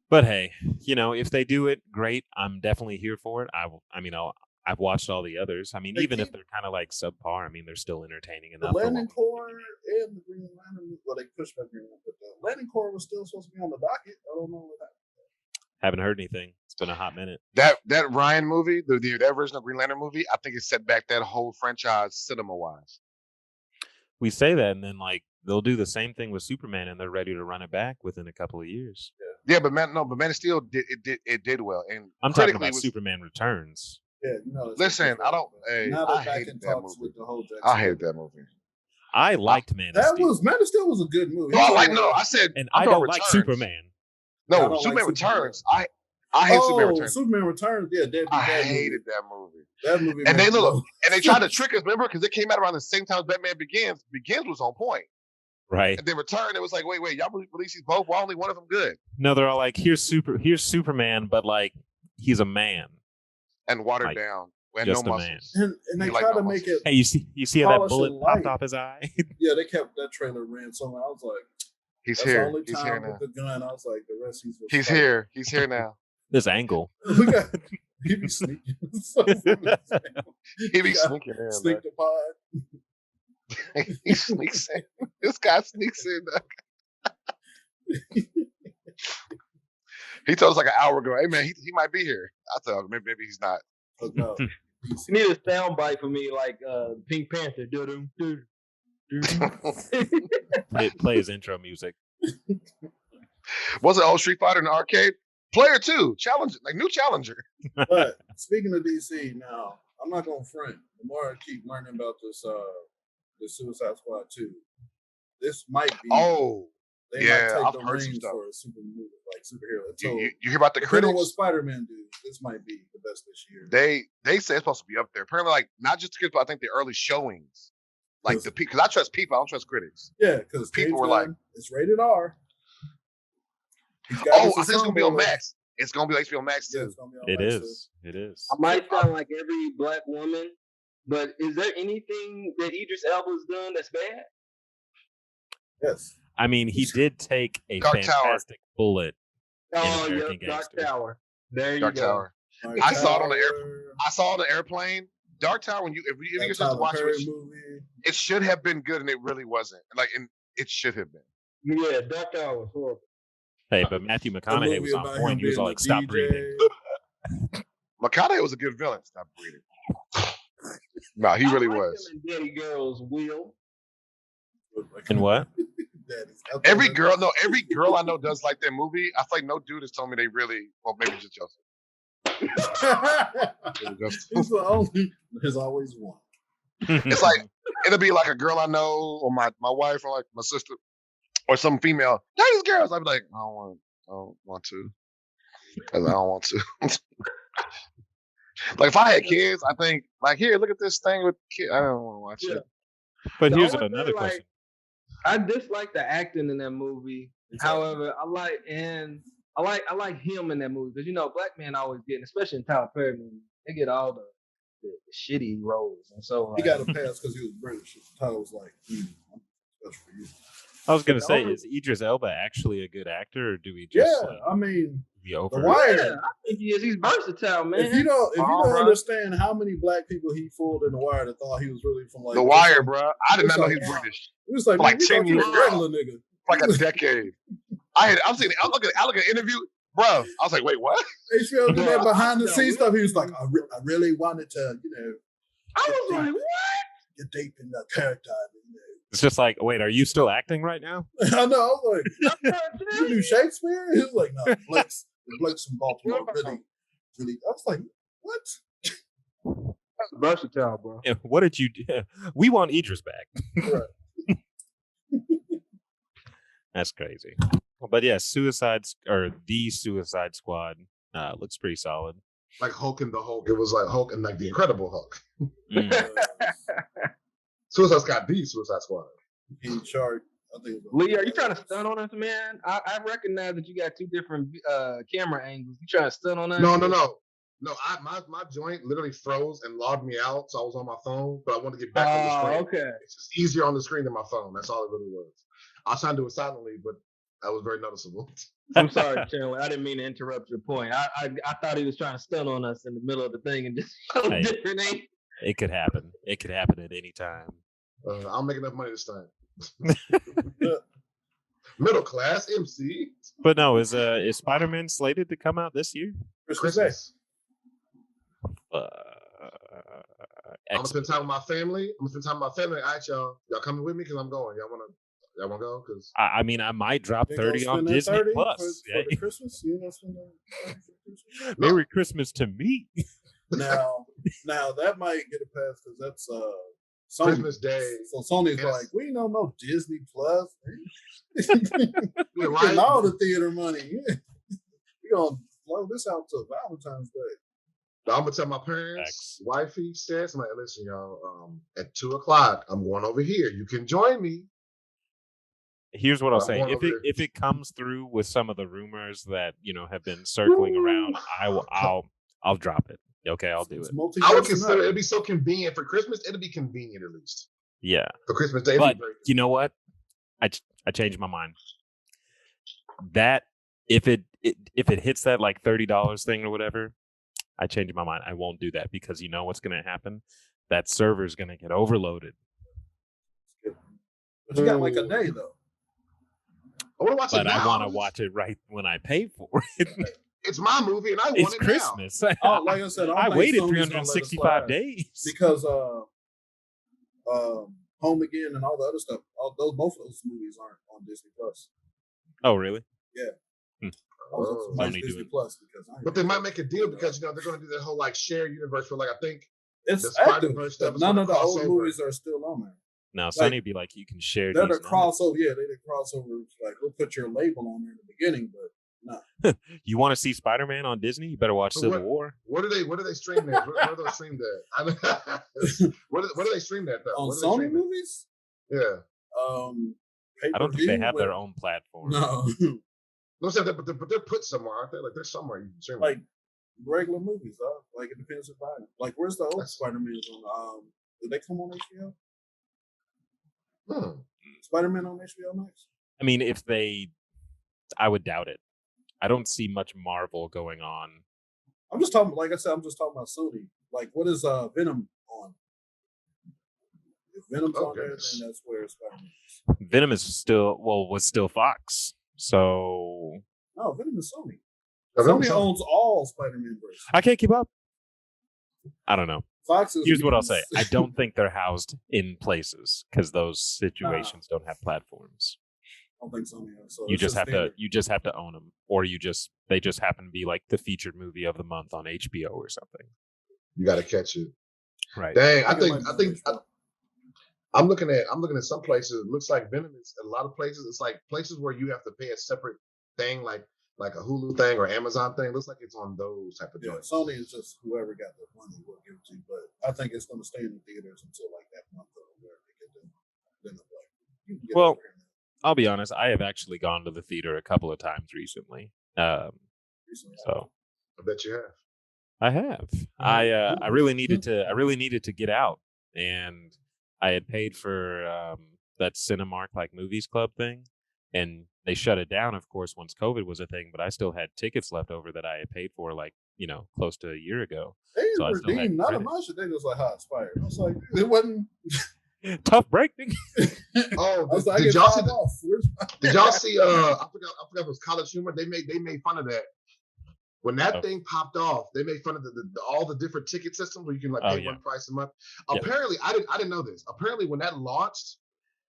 But hey, you know, if they do it, great. I'm definitely here for it. I've watched all the others. I mean, even if they're kind of like subpar, I mean, they're still entertaining enough. The Landing Corps and the Green Lantern, well, they pushed back Green Lantern, but the Landing Corps was still supposed to be on the docket. I don't know what happened. Haven't heard anything. It's been a hot minute. That Ryan movie, that version of Green Lantern movie, I think it set back that whole franchise cinema-wise. We say that, and then like they'll do the same thing with Superman, and they're ready to run it back within a couple of years. Yeah, but Man of Steel did well, and I'm talking about Superman Returns. Yeah, you know. Listen, I don't. Hey, I hated that movie. With the whole I hated that movie. I liked Man of Steel. Man of Steel was a good movie. No, I said, and I don't like Superman. No, Superman Returns. I hate Superman Returns. Superman Returns. Yeah, I hated that movie. That movie. And they tried to trick us. Remember, because it came out around the same time as Batman Begins. Begins was on point. Right. And then Return, it was like, wait, y'all release these both? Why only one of them good? No, they're all like, here's Superman, but like he's a man. And watered down. And just no a man. And they try to make it. Hey, you see how that bullet popped off his eye? Yeah, they kept that trailer ran so long. I was like, he's here. He's here now. With the gun, I was like, the rest he's here. He's here now. This angle. He be sneaking. He be sneaking in. Sneak the pod. He sneaks in. This guy sneaks in. He told us like an hour ago, hey man, he might be here. I thought maybe he's not. Oh, no. You need a sound bite for me like Pink Panther. Play his intro music. Was it old Street Fighter in the arcade? Player 2, Challenger, like new Challenger. But speaking of DC now, I'm not gonna front. The more I keep learning about this Suicide Squad 2, this might be they might take I've the heard some reins stuff. for a superhero. So You hear about the critics? What Spider-Man do? This might be the best this year. They say it's supposed to be up there. Apparently, like not just the critics, but I think the early showings, like the people. Because I trust people, I don't trust critics. Yeah, because people were like, it's rated R. I think it's gonna be on Max. It's gonna be like HBO Max too. It is. I might sound like every black woman, but is there anything that Idris Elba's done that's bad? Yes. I mean, he did take a fantastic bullet. Oh, yeah, Dark Tower. There you go. I saw it on the I saw it on the airplane. Dark Tower. If you get to watch it, it should have been good, and it really wasn't. And it should have been. Yeah, Dark Tower was horrible. Hey, but Matthew McConaughey was on point. He was all like, "Stop breathing." McConaughey was a good villain. Stop breathing. No, he really was. Daddy Girls will. And what? Every girl I know does like that movie. I feel like no dude has told me they really. Well, maybe just Joseph. He's the only. There's always one. It's like it'll be like a girl I know, or my wife, or like my sister, or some female. These girls, I'd be like, I don't want to, because I don't want to. Like if I had kids, I think like here, look at this thing with kids. I don't want to watch it. But here's another question. I dislike the acting in that movie. However, I like him in that movie because black men always get, especially in Tyler Perry movies, they get all the shitty roles, and so He got a pass because he was British. Tyler was like, I'm special for you. I was gonna say, is Idris Elba actually a good actor, or do we just I mean, be over? The Wire. Yeah, I think he is. He's versatile, man. If you don't understand how many black people he fooled in The Wire that thought he was really from like The Wire, bro. I did not know he was British. It was like, like man, 10 you years. a regular nigga. Like a decade. I look at an interview, bro. I was like, wait, what? HBO did that behind the scenes stuff. He was like, I really wanted to, I was like, what? Get deep in the character. It's just like, wait, are you still acting right now? I know. I was like, you do Shakespeare? He was like, no, Blake's from Baltimore. Really. I was like, what? That's versatile, bro. Yeah, what did you do? We want Idris back. Right. That's crazy. But yeah, the Suicide Squad looks pretty solid. Like Hulk and the Hulk. It was like Hulk and like the Incredible Hulk. Mm. Suicide Squad. In charge. I think. Lee, are you trying to stun on us, man? I recognize that you got two different camera angles. You trying to stun on us? No. My joint literally froze and logged me out, so I was on my phone, but I wanted to get back on the screen. Okay. It's just easier on the screen than my phone. That's all it really was. I was trying to do it silently, but that was very noticeable. I'm sorry, Chandler. I didn't mean to interrupt your point. I thought he was trying to stun on us in the middle of the thing and just different name. It could happen. It could happen at any time. I'll make enough money this time. Middle class MC. But no, is Spider-Man slated to come out this year? Christmas. Uh, I'm gonna spend time with my family. All right, y'all coming with me because I'm going. Y'all wanna go? Because I mean, I might drop 30 on Disney Plus. For the Christmas. You know, spend that for Christmas? Merry Christmas to me. Now that might get a pass because that's Sony. Christmas Day. So Sony's like, we don't know Disney Plus. We're We're getting all the theater money. We're gonna blow this out till Valentine's Day. I'm gonna tell my parents, wifey says, I'm like, listen, y'all, at 2:00, I'm going over here. You can join me. Here's what I'll say: if it comes through with some of the rumors that have been circling around, I'll drop it. Okay, I'll do it. I would consider it'd be so convenient for Christmas. It'll be convenient at least. Yeah, for Christmas Day. But you know what? I changed my mind. That if it hits that like $30 thing or whatever, I changed my mind. I won't do that because you know what's going to happen? That server's going to get overloaded. But you got like a day though. I want to watch it now. I want to watch it right when I pay for it. It's my movie, and I want it's it Christmas. now. Like I said, I waited 365 days because Home Again and all the other stuff. Both of those movies aren't on Disney Plus. Oh, really? Yeah. Disney Plus but they might make a deal because they're going to do that whole like shared universe where I think it's the Spider-Verse stuff. None of the old movies are still on there. Now, Sony be like, you can share. They're the crossover. Yeah, they did crossover. Like, we'll put your label on there in the beginning, but no. You want to see Spider-Man on Disney? You better watch Civil War. Where do they stream that? Where do they stream that? Where do they stream that though? On Sony movies? Yeah. I don't think they have their own platform. No. No, but they're put somewhere, aren't they? Like they're somewhere you can stream. Like regular movies, though. Like it depends on time. Like where's the old Spider-Man on? Did they come on HBO? Spider-Man on HBO Max? I mean, I would doubt it. I don't see much Marvel going on. I'm just talking, like I said, I'm just talking about Sony. Like, what is Venom on? If Venom's on there, then that's where Spider-Man is. Venom was still Fox. So no, Venom is Sony. Sony owns all Spider-Man versions. I can't keep up. I don't know. Fox is. Here's what I'll say: I don't think they're housed in places because those situations don't have platforms. I don't think so. Yeah. So you just have to own them, or they just happen to be like the featured movie of the month on HBO or something. You got to catch it. Right. Dang, I'm looking at some places. It looks like Venom is a lot of places. It's like places where you have to pay a separate thing, like a Hulu thing or Amazon thing. It looks like it's on those type of joints. Sony is just whoever got the money will give it to. But I think it's going to stay in the theaters until like that month or where they get the. Well, I'll be honest. I have actually gone to the theater a couple of times recently. So I bet you have. I have. I really needed to get out, and I had paid for that Cinemark like movies club thing, and they shut it down, of course, once COVID was a thing. But I still had tickets left over that I had paid for, like close to a year ago. They So I still had redeemed none of credit. my shit. They was like hot expired. I was like, it wasn't. Tough break. Oh, I was like, did y'all see? off. Did y'all see? I forgot if it was College Humor. They made fun of that. When that thing popped off, they made fun of all the different ticket systems where you can like pay one price a month. Apparently, I didn't know this. Apparently, when that launched,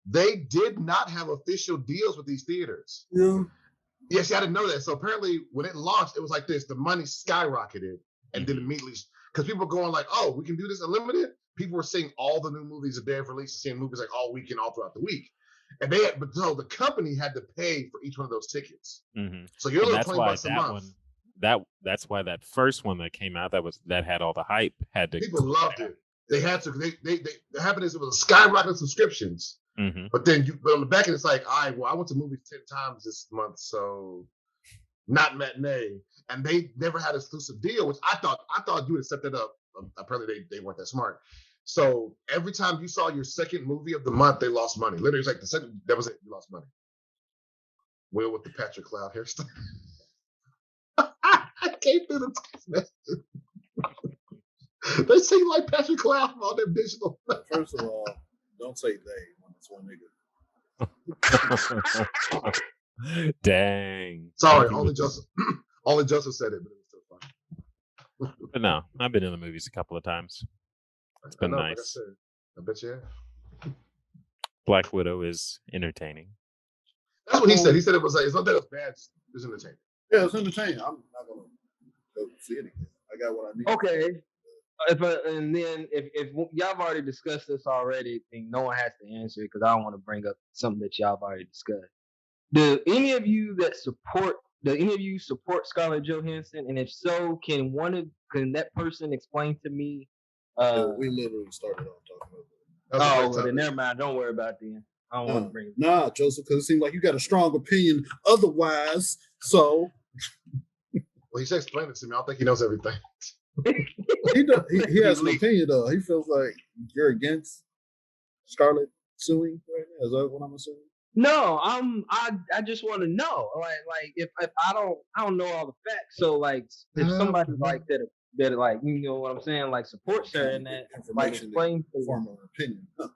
they did not have official deals with these theaters. Yeah. Yes, I didn't know that. So apparently, when it launched, it was like this: the money skyrocketed, and then immediately, because people were going like, "Oh, we can do this unlimited." People were seeing all the new movies a day of release, seeing movies like all weekend, all throughout the week, and so the company had to pay for each one of those tickets. Mm-hmm. So you're looking $20 a month. That's why that first one that came out that had all the hype had to. People loved it. They had to. They happened is it was skyrocketing subscriptions. Mm-hmm. But on the back end, it's like, all right, well, I went to movies 10 times this month, so not matinee. And they never had an exclusive deal, which I thought you would have set that up. Apparently, they weren't that smart. So every time you saw your second movie of the month, they lost money. Literally, it's like the second. That was it. You lost money. Will with the Patrick Cloud hairstyle. I came through the text message. They seem like Patrick Cloud from all them digital. First of all, don't say they when it's one nigga. Dang. Sorry, only Joseph said it, but it was still funny. But no, I've been in the movies a couple of times. It's been nice. Like I said, I bet you have. Black Widow is entertaining. That's what he said. He said it was like, it's not that it was bad, it's entertaining. Yeah, it's entertaining. I'm not gonna go see anything. I got what I need. Okay. If y'all have already discussed this already, then no one has to answer it because I don't want to bring up something that y'all have already discussed. Do any of you support Scarlett Johansson? And if so, can that person explain to me? We literally started off talking about that. Well, then never mind. Don't worry about it then. I don't want to bring it. Nah, Joseph, because it seems like you got a strong opinion otherwise. So, well, he should explain it to me. I don't think he knows everything. He has an opinion though. He feels like you're against Scarlett suing right now. Is that what I'm assuming? No, I just want to know, like if I don't know all the facts. So like if somebody like that like you know what I'm saying, like supports her and that like explain to form an opinion. Huh.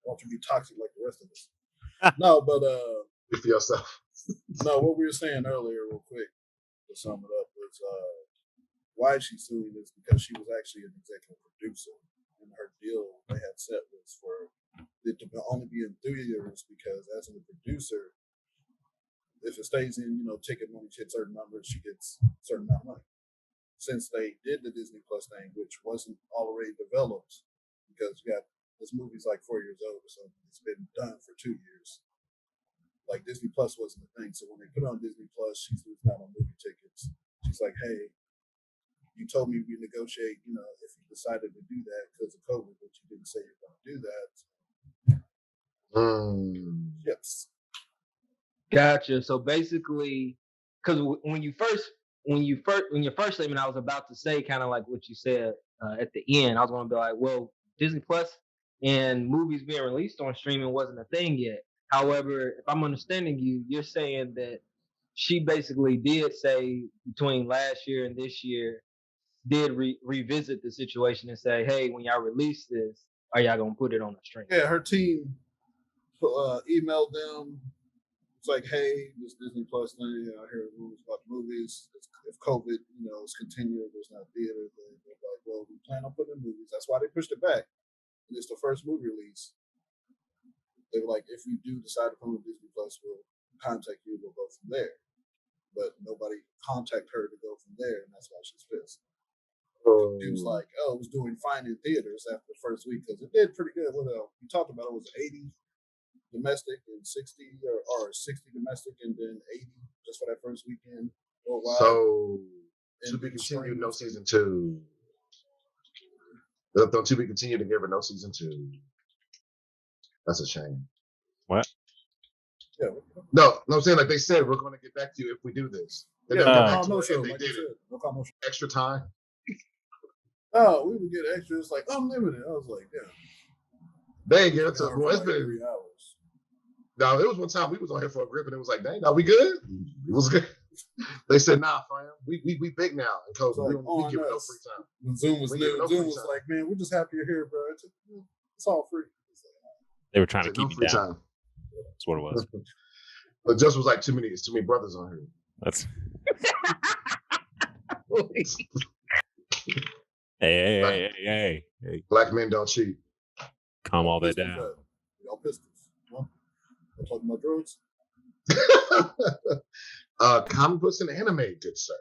Want to be toxic like the rest of us. No, but for yourself. No, what we were saying earlier, real quick, to sum it up, was why she suing is because she was actually an executive producer, and her deal they had set was for it to only be in theaters because as a producer, if it stays in, ticket money hits certain numbers, she gets a certain amount of money. Since they did the Disney Plus thing, which wasn't already developed, because this movie's like 4 years old, so it's been done for 2 years. Like Disney Plus wasn't a thing, so when they put on Disney Plus, she's losing out on movie tickets. She's like, "Hey, you told me we negotiate, if you decided to do that because of COVID, but you didn't say you're going to do that." Yes. Gotcha. So basically, because when your first statement, I was about to say kind of like what you said at the end. I was going to be like, well, Disney Plus and movies being released on streaming wasn't a thing yet. However, if I'm understanding you, you're saying that she basically did say between last year and this year, did revisit the situation and say, hey, when y'all release this, are y'all going to put it on the stream? Yeah, her team emailed them. It's like, hey, this Disney Plus thing, I hear rumors about the movies. If COVID, is continuing, there's not theater, then they're like, well, we plan on putting in movies. That's why they pushed it back. And it's the first movie release. They were like, if we do decide to put on Disney Plus, we'll contact you, we'll go from there. But nobody contacted her to go from there, and that's why she's pissed. It was like, it was doing fine in theaters after the first week because it did pretty good. What we talked about, it was 80 domestic and 60 or 60 domestic and then 80 just for that first weekend worldwide. So to be continued, no season 2. To be continued to give her no season 2. That's a shame. What? Yeah. No, I'm saying like they said we're going to get back to you if we do this. They did it. No comment. Extra time. Oh, we would get extra. It's like unlimited. I was like, yeah. They ain't give it to us. Well, it's been 3 hours. No, it was one time we was on here for a grip and it was like, dang, now we good? It was good. They said, nah, fam, we big now in COVID. Like, we give it no free time. When Zoom was new, Zoom was like, man, we're just happy you're here, bro. It's all free. They were trying to keep me down. Time. That's what it was. But just was like too many brothers on here. That's hey. Black men don't cheat. Calm all that down. Y'all pistols. Huh? I'm talking about drugs. Comic books and anime, good sir.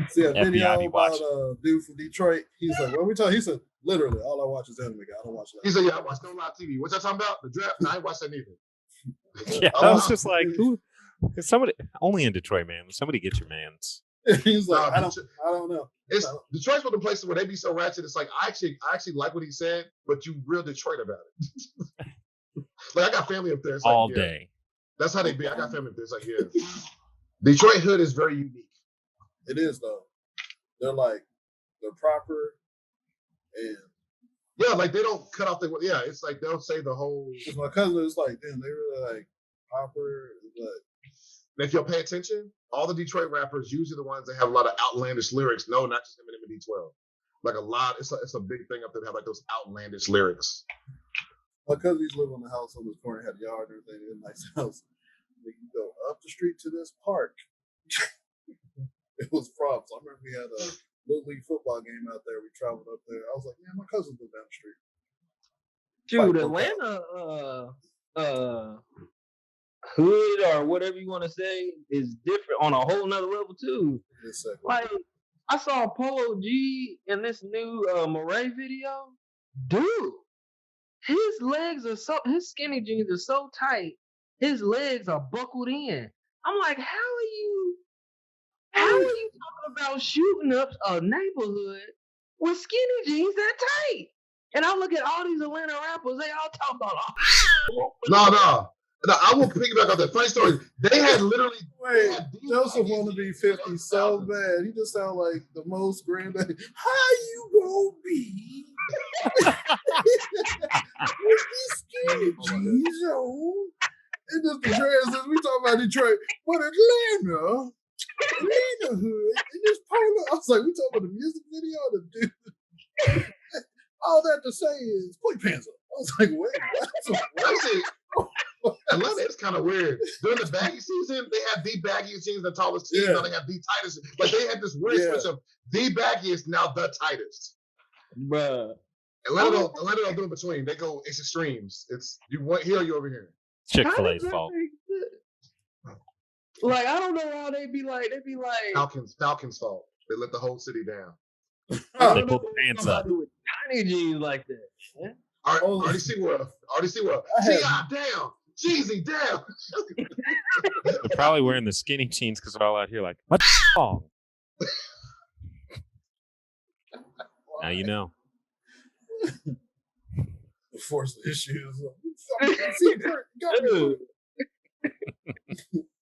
See a video about a dude from Detroit. He's like, what we talking? He said, literally, all I watch is anime. I don't watch that. He said, yeah, I watch no live TV. What y'all talking about? The draft? No, I ain't watch that neither. Yeah, I was just like, who? Somebody only in Detroit, man. Somebody get your mans. He's like, I don't know. Detroit's one of the places where they be so ratchet. It's like I actually like what he said, but you real Detroit about it. Like I got family up there. It's all like, day. That's how they be. I got family up there. It's like, yeah. Detroit hood is very unique. It is though. They're proper and yeah, like they don't cut off the it's like they'll say the whole. My cousin is like, damn, they really like proper, but. And if you'll pay attention, all the Detroit rappers, usually the ones that have a lot of outlandish lyrics. No, not just Eminem and D12. Like a lot, it's a big thing up there to have like those outlandish lyrics. My cousin used to live on the house on this corner, had a yard and everything, a nice house. We can go up the street to this park. It was props. I remember we had a Little League football game out there. We traveled up there. I was like, yeah, my cousin lived down the street. Dude, Atlanta, hood or whatever you want to say is different on a whole nother level too. Like I saw Polo G in this new Murray video. Dude, his skinny jeans are so tight. His legs are buckled in. I'm like, how are you talking about shooting up a neighborhood with skinny jeans that tight? And I look at all these Atlanta rappers, they all talk about No, I will piggyback on that funny story. They had literally. Wait, Joseph want to be 50 so bad. He just sound like the most granddaddy. How you gonna be? With these skinny jeans on. And just the dresses. We talking about Detroit. But Atlanta hood. And this polo. I was like, we talking about the music video or the dude? All that to say is, play pants up. I was like, wait, what? Atlanta is kind of weird. During the baggy season, they have the baggiest jeans, the tallest jeans. Now they have the tightest. Like they had this weird switch of the baggiest, now the tightest. Bruh. Atlanta don't do in between. They go, it's extremes. It's you want here or you over here. Chick-fil-A's fault. Like I don't know how they be like. Falcons fault. They let the whole city down. They pull the pants up. With tiny jeans like that. Yeah? Already see what. T.I. down. Jeezy down. They're probably wearing the skinny jeans because they're all out here like, what's wrong? Now you know. Force the issues.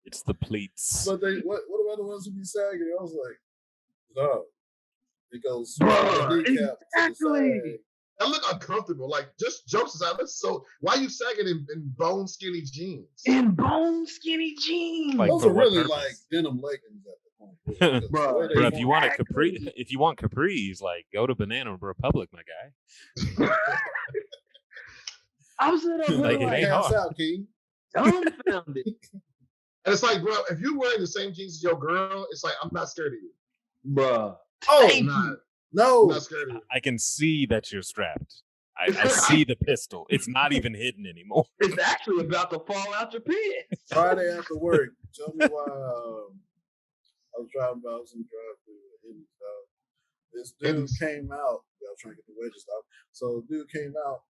It's the pleats. But what about the ones who be sagging? I was like, no. It goes exactly. That look uncomfortable. Like just jokes aside, why are you sagging in bone skinny jeans? In bone skinny jeans. Like, those are really like denim leggings at the point. Bro, if you want capris, like go to Banana Republic, my guy. I'm sitting up like, like, out, King. Dumbfounded. And it's like, bro, if you're wearing the same jeans as your girl, it's like I'm not scared of you, bruh. Oh, no, I'm not scared of you. I can see that you're strapped. I see the pistol. It's not even hidden anymore. It's actually about to fall out your pants. Friday after work, tell me why I was driving by. I was in the drive-through. This dude came out. I was trying to get the wedges out. So the dude came out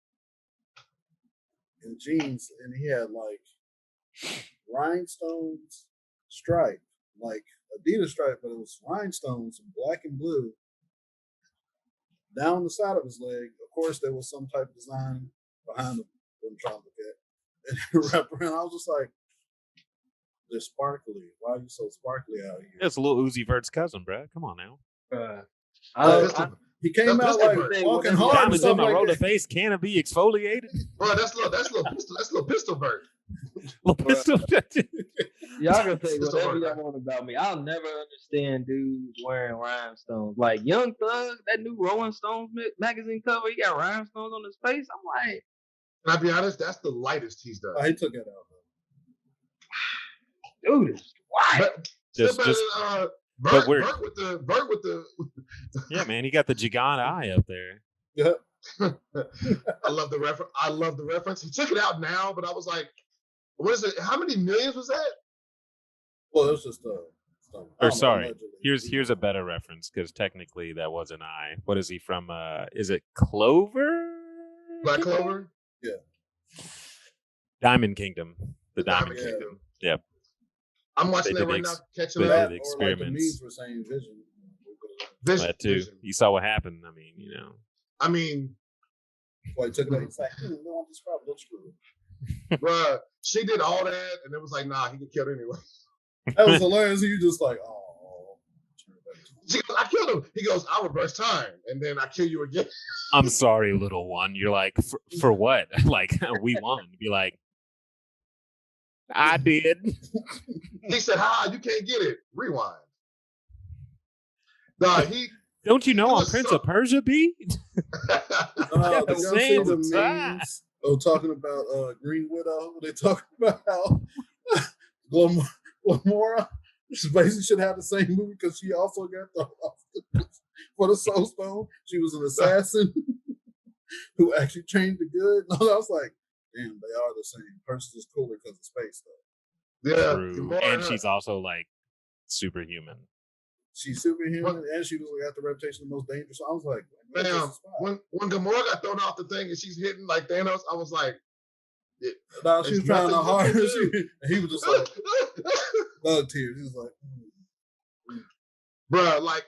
in jeans, and he had like rhinestones stripe, like Adidas stripe, but it was rhinestones in black and blue down the side of his leg. Of course, there was some type of design behind him. I'm trying to look at and wrapped around. I was just like, They're sparkly. Why are you so sparkly out here? It's a little Uzi Vert's cousin, bro. Come on now. He came out like walking hard. Diamonds in my roller face can't be exfoliated. Bro, that's little pistol Vert. Little pistol. Y'all can say whatever y'all want about me. I'll never understand dudes wearing rhinestones. Like Young Thug, that new Rolling Stones magazine cover, he got rhinestones on his face. I'm like, can I be honest? That's the lightest he's done. He took it out. Dude, it's wild. But Bert with the yeah, man, he got the Jigan eye up there. Yeah. I love the reference. He took it out now, but I was like, what is it? How many millions was that? Well, it was just sorry. Here's a better reference because technically that was an eye. What is he from? Is it Clover? Black Clover? Yeah. Diamond Kingdom. The Diamond Kingdom. Yep. I'm watching that right now, catching up. The experiments. Or like the memes were saying Vision. That too. Vision. You saw what happened. I mean, well, he took it out. He's like, no, this probably looks good. bruh, she did all that, and it was like, nah, he get killed anyway. That was hilarious. You just like, oh. She goes, I killed him. He goes, I'll reverse time, and then I kill you again. I'm sorry, little one. You're like, for what? Like, we won. Be like, I did. He said, you can't get it. Rewind. Nah, Don't you know I'm Prince of Persia, B? Y'all see the memes? Talking about Green Widow. They talking about how Gamora basically should have the same movie because she also got the for the Soul Stone. She was an assassin who actually trained the good. And I was like, damn, they are the same. Person is cooler because of space, though. Yeah, and she's also like superhuman. She's superhuman, and she was got the reputation of the most dangerous. So I was like, when Gamora got thrown off the thing and she's hitting like Thanos, I was like, no, she was trying to hard. He was just like, thug tears. He was like, bruh, like,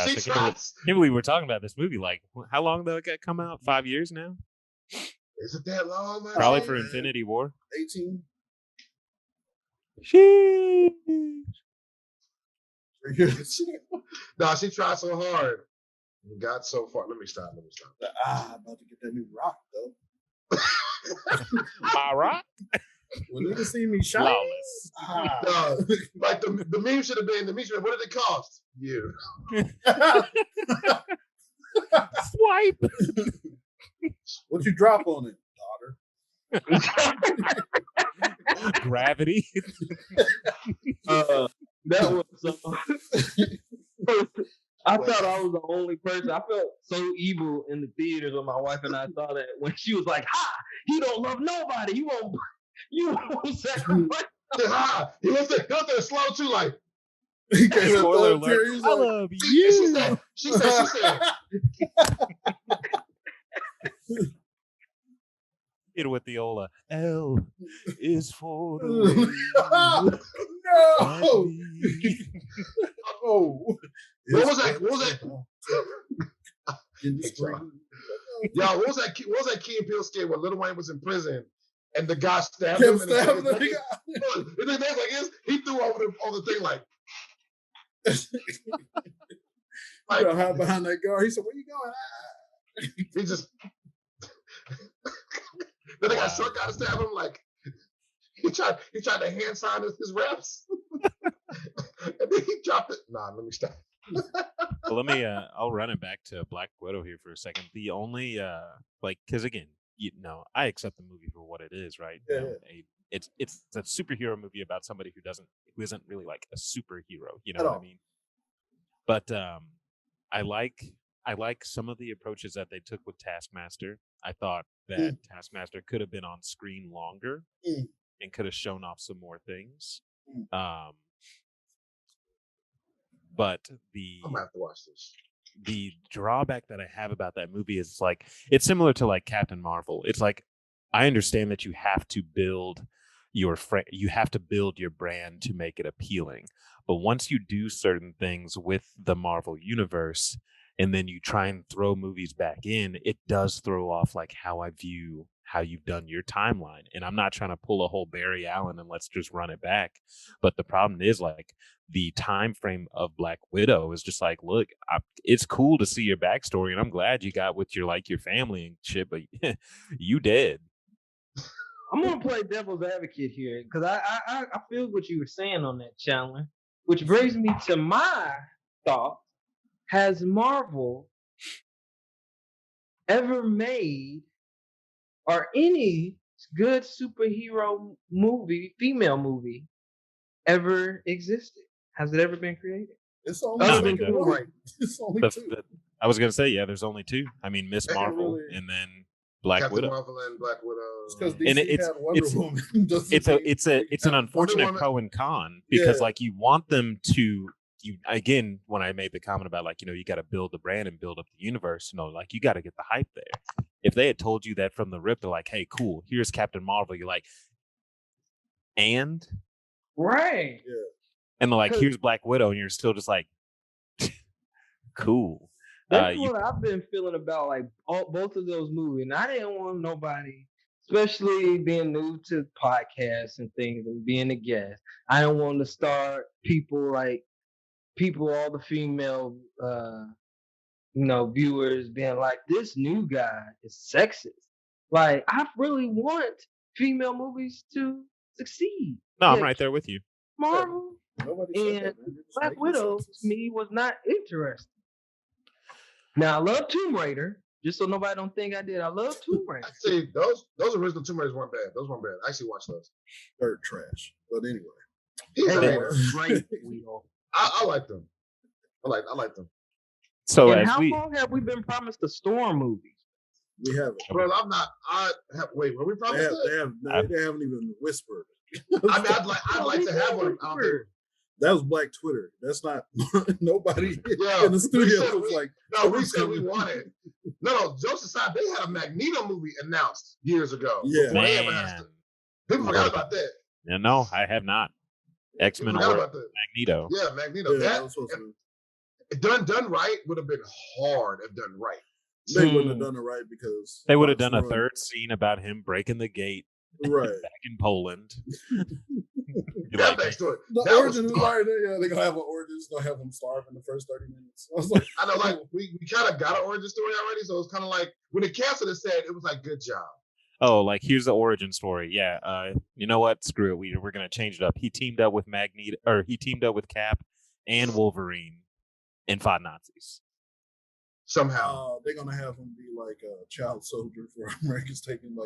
she tries. I can't believe we're talking about this movie. Like, how long did it come out? 5 years now? Is it that long, man? Probably for Infinity War. 18. Sheesh. Nah, she tried so hard and got so far. Let me stop. I'm about to get that new rock, though. My rock? Well, you can see me shine. Flawless. Like the meme should have been, what did it cost? You. Swipe. What you drop on it, daughter? Gravity. That was I thought I was the only person. I felt so evil in the theaters when my wife and I saw that when she was like, he don't love nobody. You won't sacrifice. He was there slow too, like. Spoiler alert. I love you. She said. Hit with the Ola. L is for the way. No. Oh. What was that? Y'all, what was that Key and Peele skit where Lil Wayne was in prison and the guy stabbed him? He threw on the thing like. Hide behind that guard. He said, "Where you going?" He just. Then they got short guy to stab him like. He tried to hand sign his reps, and then he dropped it. Nah, let me stop. Well, I'll run it back to Black Widow here for a second. The only, because again, I accept the movie for what it is, right? Yeah. It's a superhero movie about somebody who isn't really like a superhero. You know At what all. I mean? But I like some of the approaches that they took with Taskmaster. I thought that Taskmaster could have been on screen longer and could have shown off some more things. But I'm gonna have to watch this. The drawback that I have about that movie is like it's similar to like Captain Marvel. It's like I understand that you have to build your brand to make it appealing. But once you do certain things with the Marvel universe and then you try and throw movies back in, it does throw off like how I view how you've done your timeline. And I'm not trying to pull a whole Barry Allen and let's just run it back. But the problem is like the time frame of Black Widow is just like, look, it's cool to see your backstory, and I'm glad you got with your family and shit, but you dead. I'm gonna play devil's advocate here because I feel what you were saying on that, Chandler, which brings me to my thought: has Marvel ever made or any good superhero movie, female movie, ever existed? Has it ever been created? It's only It's only two. I was gonna say, yeah, there's only two. I mean, Miss Marvel and then Black Captain Widow. Marvel and Black Widow. Because DC had Wonder Woman. It's an unfortunate pro and con because like you want them to. Again, when I made the comment about like, you got to build the brand and build up the universe, like you got to get the hype there. If they had told you that from the rip, they're like, hey, cool, here's Captain Marvel. You're like, and? Right. Yeah. And they're like, here's Black Widow. And you're still just like, cool. That's what I've been feeling about like both of those movies. And I didn't want nobody, especially being new to podcasts and things and being a guest, I didn't want to start all the female, viewers being like, this new guy is sexist. Like, I really want female movies to succeed. No, I'm right there with you. Marvel and Black Widow to me was not interesting. Now I love Tomb Raider. Just so nobody don't think I did. I love Tomb Raider. See, those original Tomb Raiders weren't bad. Those weren't bad. I actually watched those. They're trash. But anyway. Great wheel. I like them. I like them. So and how long have we been promised the Storm movies? We haven't. Bro, I'm not. Wait, were we promised that? They haven't even whispered. I mean, I'd like to have one. I don't think. That was Black Twitter. That's not nobody in the studio was like. No, we said we wanted. No, jokes aside, they had a Magneto movie announced years ago. Yeah, man. People forgot about that. Yeah, no, I have not. X-Men or Magneto. Yeah, Magneto. Yeah, done right would have been hard if done right. They wouldn't have done it right because they would have done a third scene about him breaking the gate right back in Poland. That backstory. The origin is right there. Yeah, they're gonna have an origin. It's gonna have him starve in the first 30 minutes. I was like, I know, like we kind of got an origin story already, so it's kind of like when the canceled it said it was like good job. Oh, like here's the origin story. Yeah, you know what? Screw it. We're gonna change it up. He teamed up with Magneto, or he teamed up with Cap and Wolverine, and fought Nazis. Somehow they're gonna have him be like a child soldier for Americans taking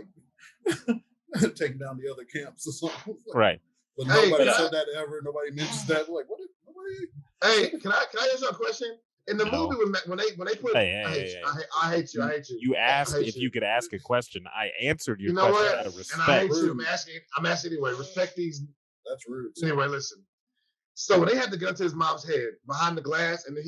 taking down the other camps or something. Right. But nobody said that ever. Nobody mentions that. Like, what? Hey, can I ask you a question? In the movie when they put, I hate you. You asked if you could ask a question. I answered your question out of respect. And I hate you. I'm asking anyway. Respect these. That's rude. Anyway, listen. So when they had the gun to his mom's head behind the glass, and then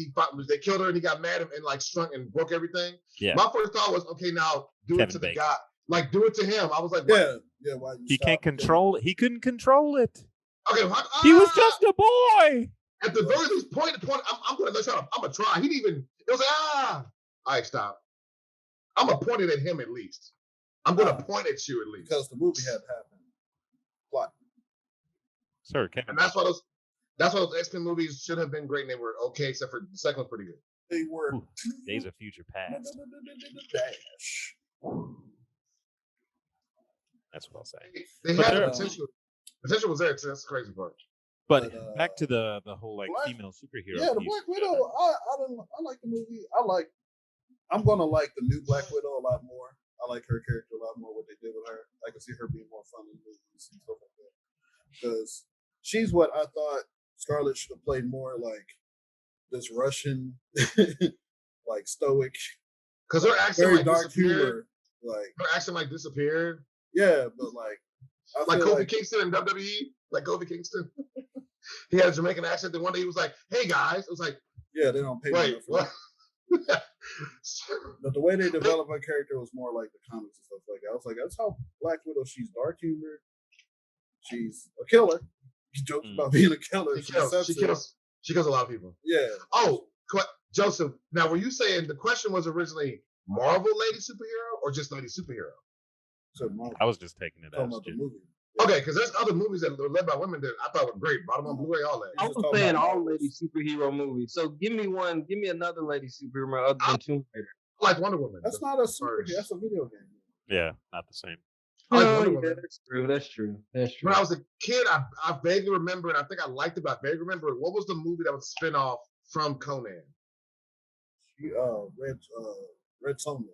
they killed her, and he got mad and like shrunk and broke everything. Yeah. My first thought was, okay, now do Kevin it to Bacon. the guy. Like, do it to him. I was like, yeah. Why he can't control it. He couldn't control it. Okay, he was just a boy. At the very least, point. I'm going to let you. I'm gonna try. He didn't even. It was like All right, stop. I'm gonna point it at him at least. I'm gonna point at you at least because the movie had happened. Plot. Sir, Kevin. And that's why those X-Men movies should have been great. And they were okay, except for the second was pretty good. They were. Days of Future Past. Dash. That's what I'll say. They had the potential. Potential was there. So that's the crazy part. But back to the whole like female superhero. Yeah, the Black Widow. I like the movie. I'm gonna like the new Black Widow a lot more. I like her character a lot more. What they did with her. I can see her being more fun in movies and stuff like that. Because she's what I thought Scarlett should have played more like this Russian, like stoic. Because her accent very like dark humor. Like her accent like disappeared. Yeah, but like Kofi Kingston in WWE, like Kofi Kingston. He had a Jamaican accent. Then one day he was like, "Hey guys," it was like, "Yeah, they don't pay me enough for that." But the way they developed her character was more like the comics and stuff like that. I was like, that's how Black Widow. She's dark humored. She's a killer. She jokes about being a killer. She kills a lot of people. Yeah. Oh, Joseph. Now, were you saying the question was originally Marvel lady superhero or just lady superhero? I was just taking it as the movie. Okay, because there's other movies that were led by women that I thought were great. Bottom on Blu-ray, all that. I was saying all lady superhero movies. So give me another lady superhero other than Tomb Raider. I like Wonder Woman. That's not a superhero. That's a video game. Yeah, not the same. That's true. When I was a kid, I vaguely remember, and I think I liked it, but I vaguely remember what was the movie that was a spin-off from Conan? Red Sonja.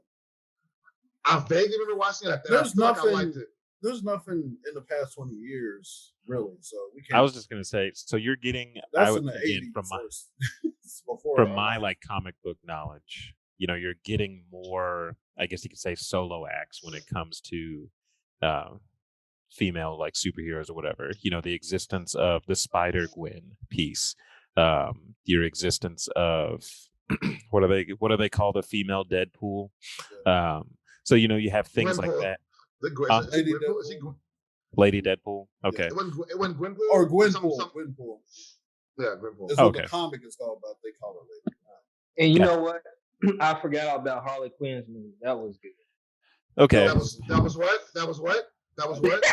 I vaguely remember watching it. There's nothing. I liked it. There's nothing in the past 20 years, really. So we can't. I was just gonna say. So you're getting. That's I would in the again 80s from my like comic book knowledge. You're getting more. I guess you could say solo acts when it comes to female like superheroes or whatever. The existence of the Spider-Gwen piece. Your existence of what do they call the female Deadpool? So you have things like that. Lady Deadpool. Okay. It wasn't Gwenpool? Or Gwenpool. Gwenpool. Yeah, Gwenpool. It's what the comic is called, but they call her Lady. And you know what? I forgot about Harley Quinn's movie. That was good. Okay. That was what? That was what? That was what?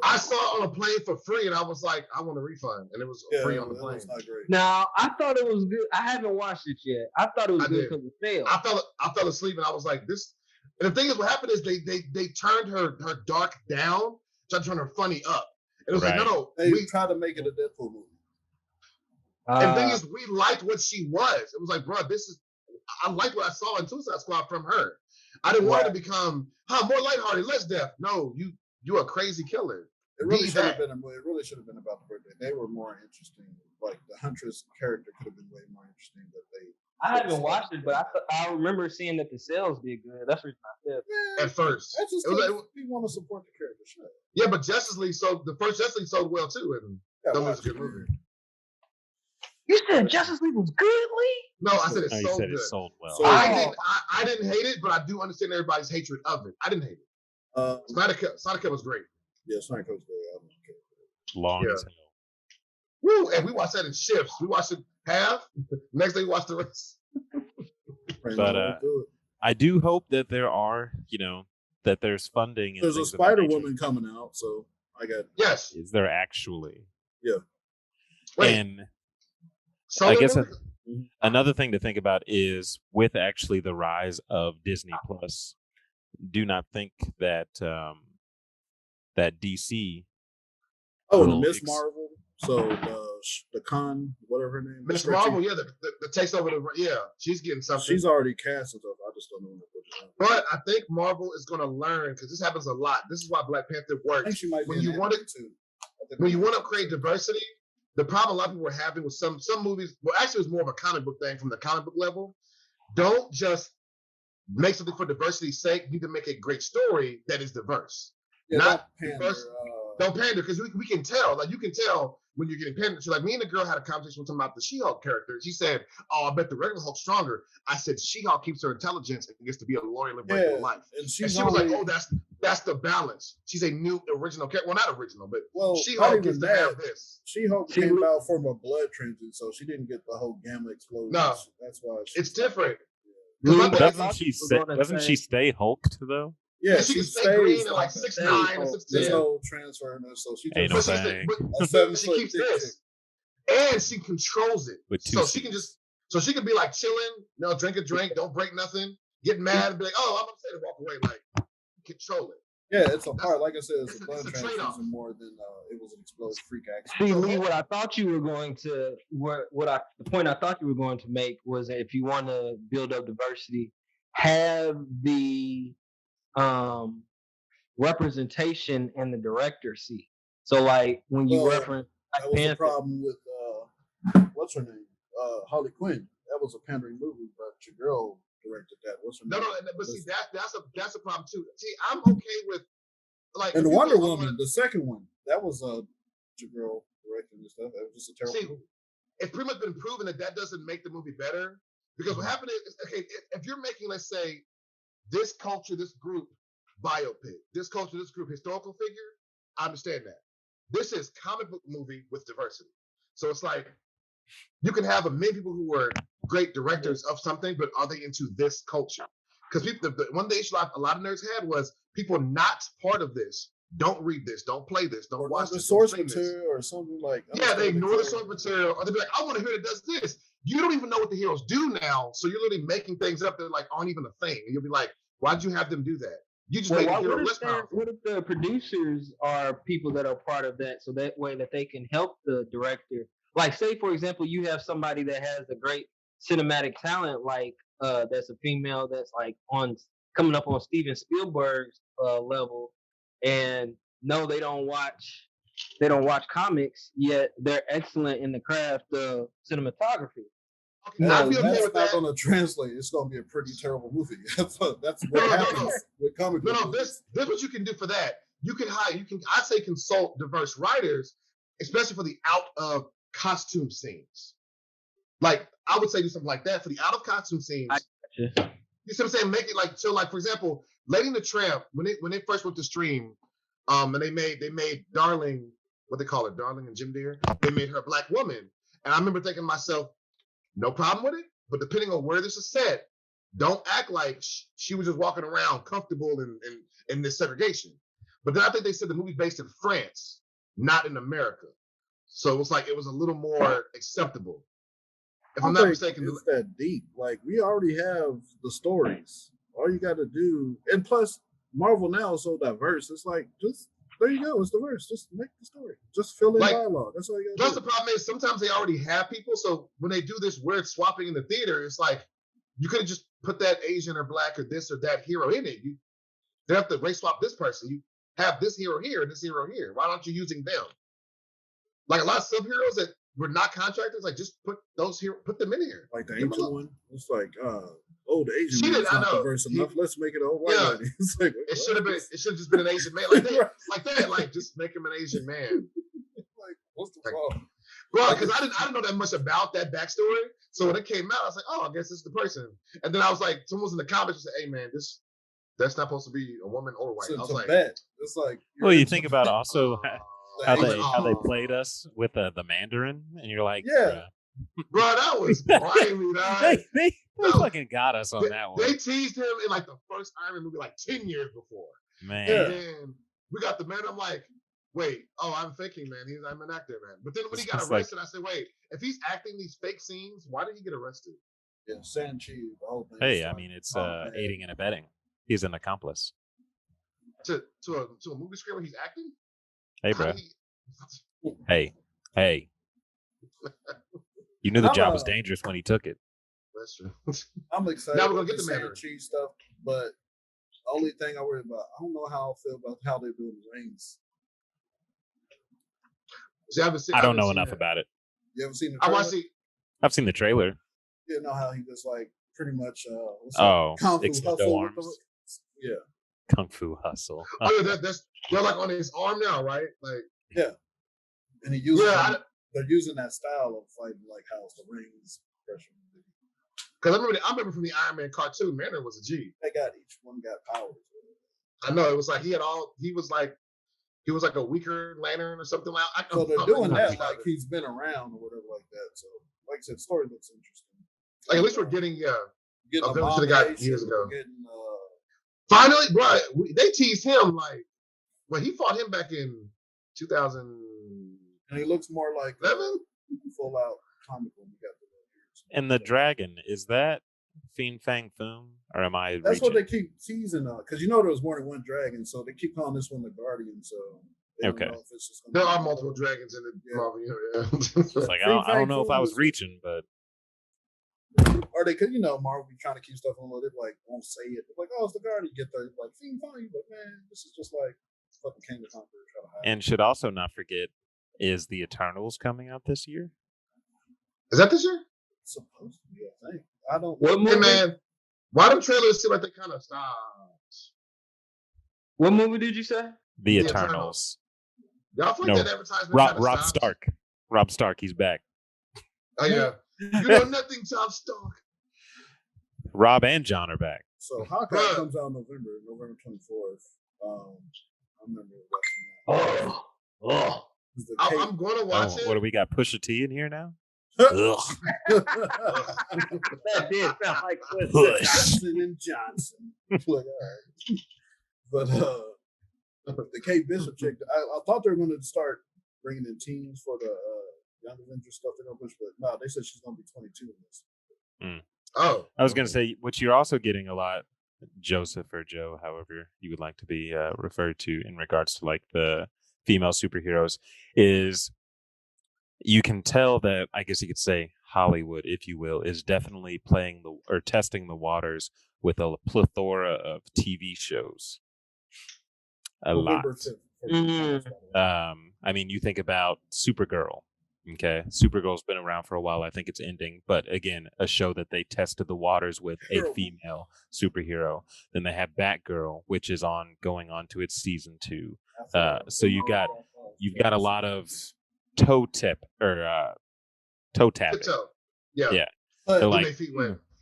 I saw it on a plane for free, and I was like, I want a refund, and it was free on the plane. Not great. Now I thought it was good. I haven't watched it yet. I thought it was good because it failed. I fell asleep, and I was like, this. And the thing is, what happened is they turned her dark down, tried to turn her funny up. And it was like, no, they tried to make it a Deadpool movie. And the thing is, we liked what she was. It was like, bro, I liked what I saw in Suicide Squad from her. I didn't want her to become more lighthearted, less death. No, you're a crazy killer. It really should have been about the birthday. They were more interesting. Like the Huntress character could have been way more interesting. I haven't watched it, but I remember seeing that the sales did good. That's what I said. At first, that's just we want to support the character. Sure. Yeah, but Justice League the first Justice League sold well too, and that was a good movie. You said Justice League was good, Lee? No, I said it sold good. It sold well. So I didn't hate it, but I do understand everybody's hatred of it. I didn't hate it. Snyder Cut was great. Yeah, Snyder Cut was great. I don't care. Long as hell. Woo! And we watched that in shifts. We watched it half. Next day, we watched the rest. But I do hope that there are, that there's funding. And there's a Spider-Woman coming out, so I got. Yes. Is there actually? Yeah. Wait. And I guess another thing to think about is with actually the rise of Disney Plus, do not think that that DC. And the Miss Marvel. So the Khan, whatever her name. Miss Marvel, the takes over she's getting something. She's already cast and stuff. I just don't know when to put it on. But I think Marvel is going to learn because this happens a lot. This is why Black Panther works. I think she might when you want to create diversity. The problem a lot of people were having with some movies, well, actually, it was more of a comic book thing from the comic book level. Don't just make something for diversity's sake. You need to make a great story that is diverse. Yeah, not pander. Don't pander, because we can tell. Like, you can tell when you're getting pandered to. Like, me and the girl had a conversation with him about the She-Hulk character. She said, I bet the regular Hulk's stronger. I said, She-Hulk keeps her intelligence and gets to be a lawyer and live regular life. And she was like, oh, that's the balance. She's a new original character. Well, not original, but She-Hulk gets to have this. She-Hulk came out from a blood transfusion, so she didn't get the whole gamma explosion. No. That's why it's different. Doesn't she stay hulked, though? Yeah, she can stay green at like 6'9" and 6'10". There's no transfer in her, so she just she keeps this. And she controls it. So she can be like chilling, drink a drink, don't break nothing, get mad and be like, oh, I'm upset and walk away. Like, control it. Yeah, it's a part. Like I said, it's a blood transfusion more than it was an explosive freak accident. See, Lee, what I thought you were going to, the point I thought you were going to make was that if you want to build up diversity, have the representation in the director's seat. So, like when you reference, that was the problem with what's her name, Harley Quinn. That was a pandering movie, but your girl directed that. What's her name? No, but see, that's a problem too. See, I'm okay with like. And the Wonder Woman, the second one, that was your girl directing and stuff. That was just a terrible movie. It's pretty much been proven that doesn't make the movie better, because what happened is, okay, if you're making, let's say, this culture, this group biopic, this culture, this group historical figure, I understand that. This is comic book movie with diversity. So it's like, you can have many people who were great directors of something, but are they into this culture? because the one of the issue a lot of nerds had was people not part of this. Don't read this. Don't play this. Don't watch the this. source material or something like. Yeah, they ignore the source material, or they be like, I want to hear that does this. You don't even know what the heroes do now, so you're literally making things up that like aren't even a thing, and you'll be like, why'd you have them do that? You just made the hero less powerful. What if the producers are people that are part of that, so that way that they can help the director? Like, say for example, you have somebody that has a great cinematic talent, like that's a female that's like coming up on Steven Spielberg's level, and no, they don't watch comics, yet they're excellent in the craft of cinematography. No, that's not going to translate. It's going to be a pretty terrible movie. That's what happens with comic books. No, this what you can do for that. You can I say consult diverse writers, especially for the out of costume scenes. Like I would say do something like that for the out of costume scenes. You see what I'm saying? Make it like so. Like for example, Lady and the Tramp when they first went to stream, and they made Darling, what they call it, Darling and Jim Deere. They made her a black woman, and I remember thinking to myself, no problem with it, but depending on where this is set, don't act like she was just walking around comfortable in this segregation. But then I think they said the movie's based in France, not in America. So it was like it was a little more acceptable. If I'm not mistaken, it's that deep. Like we already have the stories. All you got to do, and plus Marvel now is so diverse. It's like just there you go. It's diverse. Just make the story. Just fill in dialogue. That's all you got to do. Plus the problem is sometimes they already have people. So when they do this weird swapping in the theater, it's like you could have just put that Asian or black or this or that hero in it. They have to race swap this person. You have this hero here and this hero here. Why aren't you using them? Like a lot of subheroes that were not contractors, like just put them in here. Like the Asian one. It's like, the Asian one is not diverse enough. Let's make it a white lady. It's like, it should have just been an Asian man like that. Like that. Like just make him an Asian man. Like, what's the problem? Bro, because I didn't know that much about that backstory. So when it came out, I was like, oh, I guess this is the person. And then I was like, someone was in the comments and said, hey man, that's not supposed to be a woman or white. I was like, it's like you think about also how they played us with the Mandarin, and you're like, yeah. Bro, that was grimy, dog. They fucking got us on that one. They teased him in like the first Iron Man movie like 10 years before. Man. And we got the man. I'm like, wait, I'm faking, man. I'm an actor, man. But then when he got arrested, I said, wait, if he's acting these fake scenes, why did he get arrested? Yeah, Sanchi, the whole thing. Hey, I mean, it's aiding and abetting. He's an accomplice. To a movie screen where he's acting? Hey, bro. Hey. You knew the job was dangerous when he took it. That's true. I'm excited. Now we're gonna get the mac and cheese stuff, but the only thing I worry about, I don't know how I feel about how they're doing the rings. See, I don't know enough about it. You haven't seen the trailer? I've seen the trailer. You know how he just like pretty much Kung Fu Hustle. Yeah. Kung Fu Hustle. Oh yeah, they're like on his arm now, right? Like yeah. And they're using that style of fighting like how the rings pressure. Because I remember from the Iron Man cartoon, Mandarin was a G. Each one got powers. I know it was like he was like a weaker lantern or something like that. So they're doing that like he's been around or whatever like that. So like I said, the story looks interesting. Like at least we're getting a villain should have got years ago. Getting, finally, bro, they teased him like he fought him back in 2000. And he looks more like 11? Full out comic when we got the years. And the dragon, is that Fiend Fang Foom? Or am I That's what they keep teasing because there was more than one dragon, so they keep calling this one the Guardian, so okay. There are multiple dragons in the Marvel universe. It's like I don't know if I was reaching, but or they could, Marvel be trying to keep stuff on low. They like won't say it. They're like, it's the Guardian. Get there, like Fiend Fang, but man, this is just like fucking King of Conqueror. And should also not forget, is the Eternals coming out this year? Is that this year? It's supposed to be, I think. I don't. Hey man, why do trailers seem like they kind of stopped? What movie did you say? The Eternals. Y'all feel like that advertisement? Rob Stark, he's back. Oh yeah. You know nothing, Rob Stark. Rob and John are back. So Hawkeye comes out November 24th. I remember watching that. I'm going to watch it. What do we got? Pusha T in here now? Ugh. That did sound like Johnson and Johnson. Like, all right. But the Kate Bishop chick, I thought they were going to start bringing in teens for the Young Avengers stuff they're going to push, but no, they said she's going to be 22 in this. Oh, I was going to say, what you're also getting a lot, Joseph or Joe, however you would like to be referred to in regards to like the female superheroes, is you can tell that, I guess you could say Hollywood, if you will, is definitely testing the waters with a plethora of TV shows. A lot. I mean, you think about Supergirl. Okay, Supergirl's been around for a while. I think it's ending, but again, a show that they tested the waters with a female superhero. Then they have Batgirl, which is going on to its season 2. So you've got a lot of toe tapping. Yeah. They're like,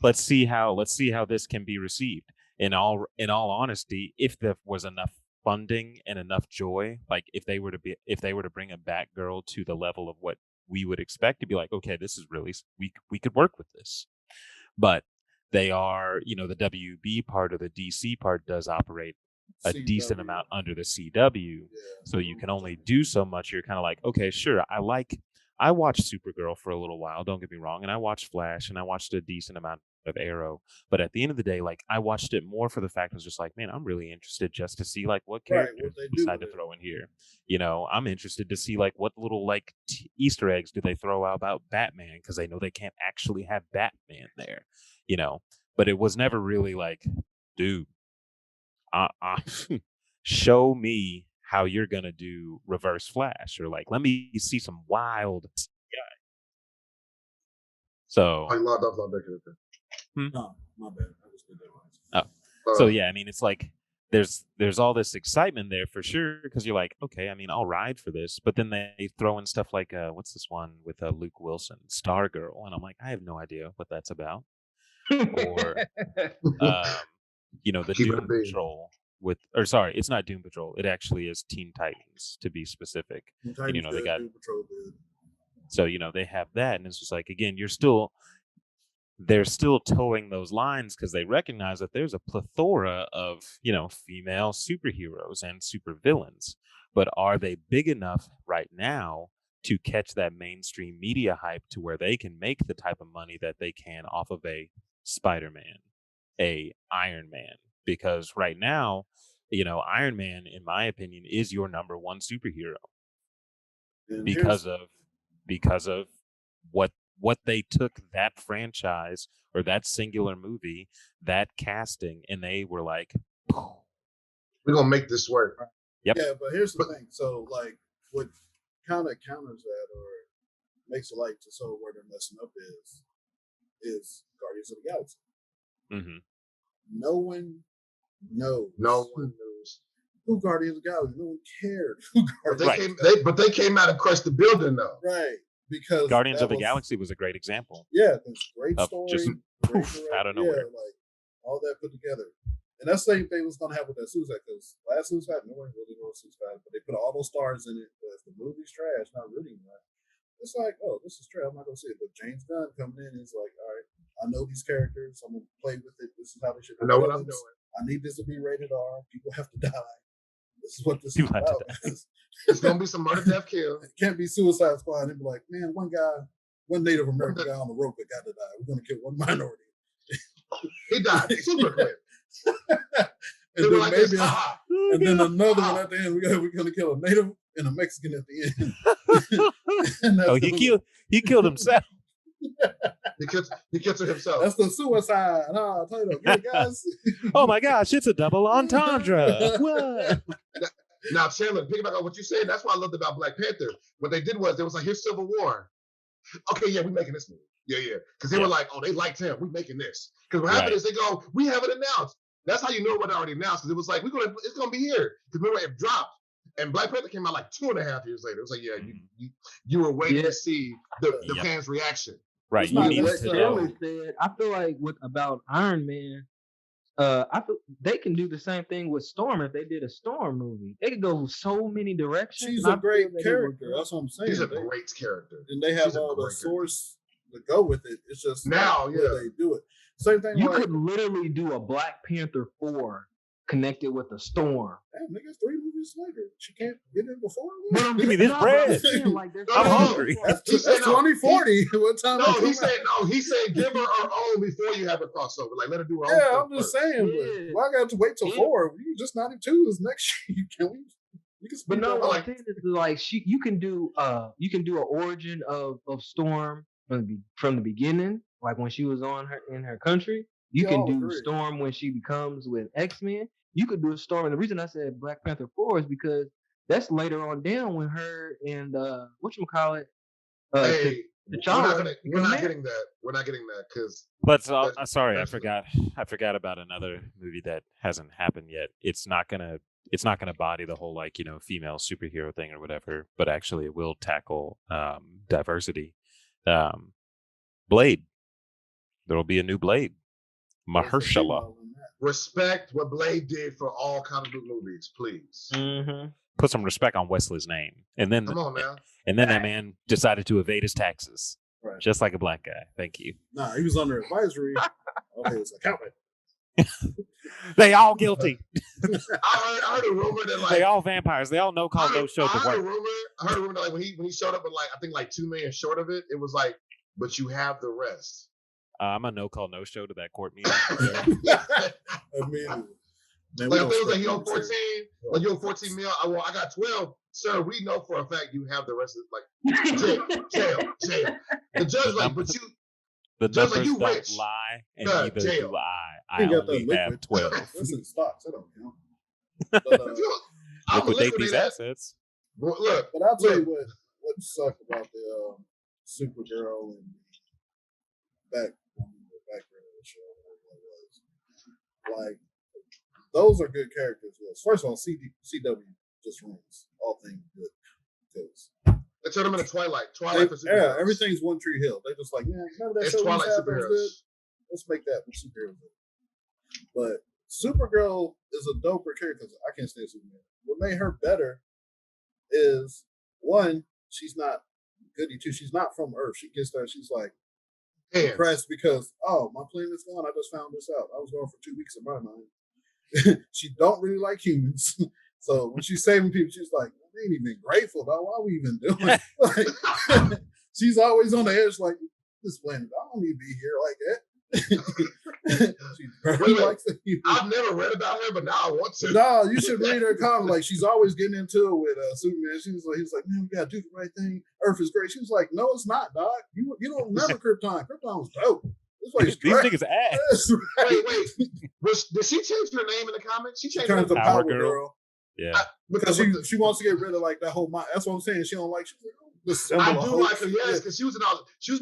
let's see how this can be received. In all honesty, if there was enough funding and enough joy, like if they were to bring a Batgirl to the level of what we would expect, to be like, okay, this is really, we could work with this. But they are, the WB part or the DC part does operate a decent amount under the CW. So you can only do so much. You're kind of like, okay, sure. I watched Supergirl for a little while, don't get me wrong. And I watched Flash and I watched a decent amount of Arrow. But at the end of the day, like I watched it more for the fact I was just like, man, I'm really interested just to see like what characters they decide to throw in here. I'm interested to see like what little like Easter eggs do they throw out about Batman, because they know they can't actually have Batman there, But it was never really like, dude, show me how you're gonna do Reverse Flash, or like let me see some wild guy. So I logged off my No, my bad. I just did that once. So yeah, I mean, it's like there's all this excitement there for sure, because you're like, okay, I mean, I'll ride for this, but then they throw in stuff like what's this one with Luke Wilson, Stargirl, and I'm like, I have no idea what that's about. Or the Doom Patrol it's not Doom Patrol, it actually is Teen Titans, to be specific. And, they got Doom Patrol, so they have that, and it's just like, again, they're still towing those lines because they recognize that there's a plethora of female superheroes and supervillains, but are they big enough right now to catch that mainstream media hype to where they can make the type of money that they can off of a Spider-Man, a Iron Man? Because right now, Iron Man, in my opinion, is your number one superhero because of what they took that franchise or that singular movie, that casting, and they were like, we're gonna make this work. Yep. Yeah, but here's the thing. So like what kind of counters that or makes it like to so where they're messing up is Guardians of the Galaxy. Mm-hmm. No one knows who Guardians of the Galaxy. No one cared. But they came out and crushed the building though. Right. Because Guardians of the Galaxy was a great example. Yeah, it's great story. Just out of nowhere. Like all that put together. And that's the same thing was going to happen with that Suicide, because last Suicide, no one really knows Suicide, but they put all those stars in it. But if the movie's trash, not really much, it's like, oh, this is trash, I'm not going to see it. But James Gunn coming in is like, all right, I know these characters, I'm going to play with it. This is how they should be. I know what I'm doing. I need this to be rated R. People have to die. This is what this is about. It's going to be some murder, death, kill. It can't be Suicide Squad and be like, man, one Native American guy on the rope that got to die. We're going to kill one minority. He died super quick. And then like maybe and then another one at the end. We're going to kill a Native and a Mexican at the end. He killed himself. He killed himself. That's the suicide. Title. Good guys. Oh my gosh, it's a double entendre. What? Now, Chandler, piggyback on what you said, that's what I loved about Black Panther. What they did was, they was like, here's Civil War. Okay, yeah, we're making this movie. Yeah. Because they were like, oh, they liked him. We're making this. Because what happened is they go, we have it announced. That's how you know what they already announced. Because it was like, it's going to be here. Because remember, it dropped. And Black Panther came out like 2.5 years later. It was like, yeah, you were waiting to see the fans' reaction. Right. You need to know. I feel like about Iron Man, I feel they can do the same thing with Storm. If they did a Storm movie, they could go so many directions. She's a great character. That's what I'm saying. She's a great character. And they have all the Source to go with it. It's just now, where they do it. Same thing. You could literally do a Black Panther 4 connected with a Storm. Damn, nigga, 3 movies later. She can't get in before? Give me this bread. I'm hungry. That's 2040. What time? No, he said give her her own before you have a crossover. Like, let her do her own. Yeah, I'm just saying. But why I got to wait till 4? You just 92 is next year. Can we? But no, what I'm saying is like you can do an origin of Storm from the beginning, like when she was in her country. You can do Storm when she becomes with X-Men. You could do a Storm, and the reason I said Black Panther 4 is because that's later on down when her and whatchamacallit, Chandler. We're not getting that. We're not getting that because. But sorry, I forgot about another movie that hasn't happened yet. It's not gonna body the whole female superhero thing or whatever, but actually it will tackle diversity. Blade. There will be a new Blade. Mahershala. Respect what Blade did for all comic book movies, please. Mm-hmm. Put some respect on Wesley's name, and then come on now. And then that man decided to evade his taxes, just like a black guy. Thank you. Nah, he was under advisory of his accountant. They all guilty. I heard a rumor that they all vampires. They all no call no show to work. I heard a rumor that when he showed up with I think 2 million short of it, it was like, but you have the rest. I'm a no call no show to that court meeting. Immediately. Like if it was like you owe 14, like you owe 14 mil, I got 12. Sir, we know for a fact you have the rest of jail. The judge but you. The judge numbers you don't rich. lie, and God, neither jail. do I only have 12. That's in stocks. That don't count. But, liquidate these assets. But I'll tell you what sucked about the Supergirl and background of the show. Like, those are good characters. First of all, CW just runs all things good. Because they turn them into Twilight for superheroes. Yeah, everything's One Tree Hill. They just like, man, remember that show Twilight superheroes. Good? Let's make that with superheroes. But Supergirl is a doper character. I can't stand Superman. What made her better is, one, she's not goody two. She's not from Earth. She gets there. She's like depressed because, my plane is gone. I just found this out. I was gone for 2 weeks in my mind. She don't really like humans. So when she's saving people, she's like, they ain't even grateful, though. Why are we even doing it? Like, she's always on the edge, like, this planet, I don't need to be here like that. I've never read about her, but now I want to. No, you should read her comic. Like, she's always getting into it with Superman. He's like, man, we gotta do the right thing. Earth is great. She was like, no, it's not, dog. You don't remember Krypton. Krypton was dope. These niggas ass. Wait. Did she change her name in the comics? She changed her to Power Girl. Yeah, because she wants to get rid of like that whole mind. That's what I'm saying. She don't like. She's like, I do like her, yes, because she was in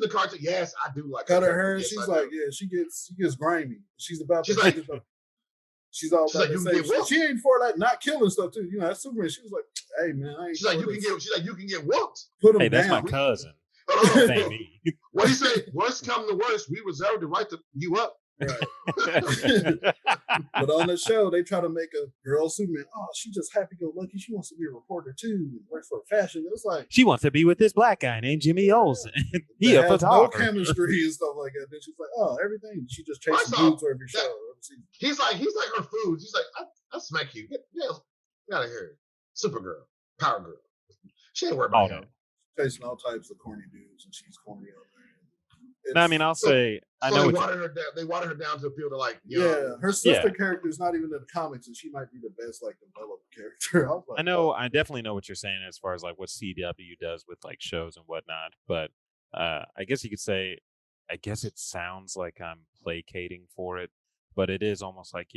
the cartoon. Yes, I do like her. Cut her hair. Yes, she's like, she gets grimy. She's about. She's like, she's all about to say. She ain't for like not killing stuff too. You know, that's Superman. She was like, hey man, I ain't. She's like, you can get whooped. Put him down. That's my cousin. What he said? Worst come to worst, we reserve the right to you up. Right. But on the show, they try to make a girl Superman. Oh, she's just happy-go-lucky. She wants to be a reporter too, and work for fashion. It's like she wants to be with this black guy named Jimmy Olsen. He a photographer. No chemistry and stuff like that. Then she's like, oh, everything. She just chases dudes every show. He's like her food. He's like, I smack you. Get out of here. Supergirl, Power Girl. She ain't worried about him. Chasing all types of corny dudes, and she's corny over there. No, I mean, I'll say I know. They watered her down to appeal to like her sister character is not even in the comics, and she might be the best like developed character. I know. I definitely know what you're saying as far as like what CW does with like shows and whatnot. But I guess you could say, I guess it sounds like I'm placating for it, but it is almost like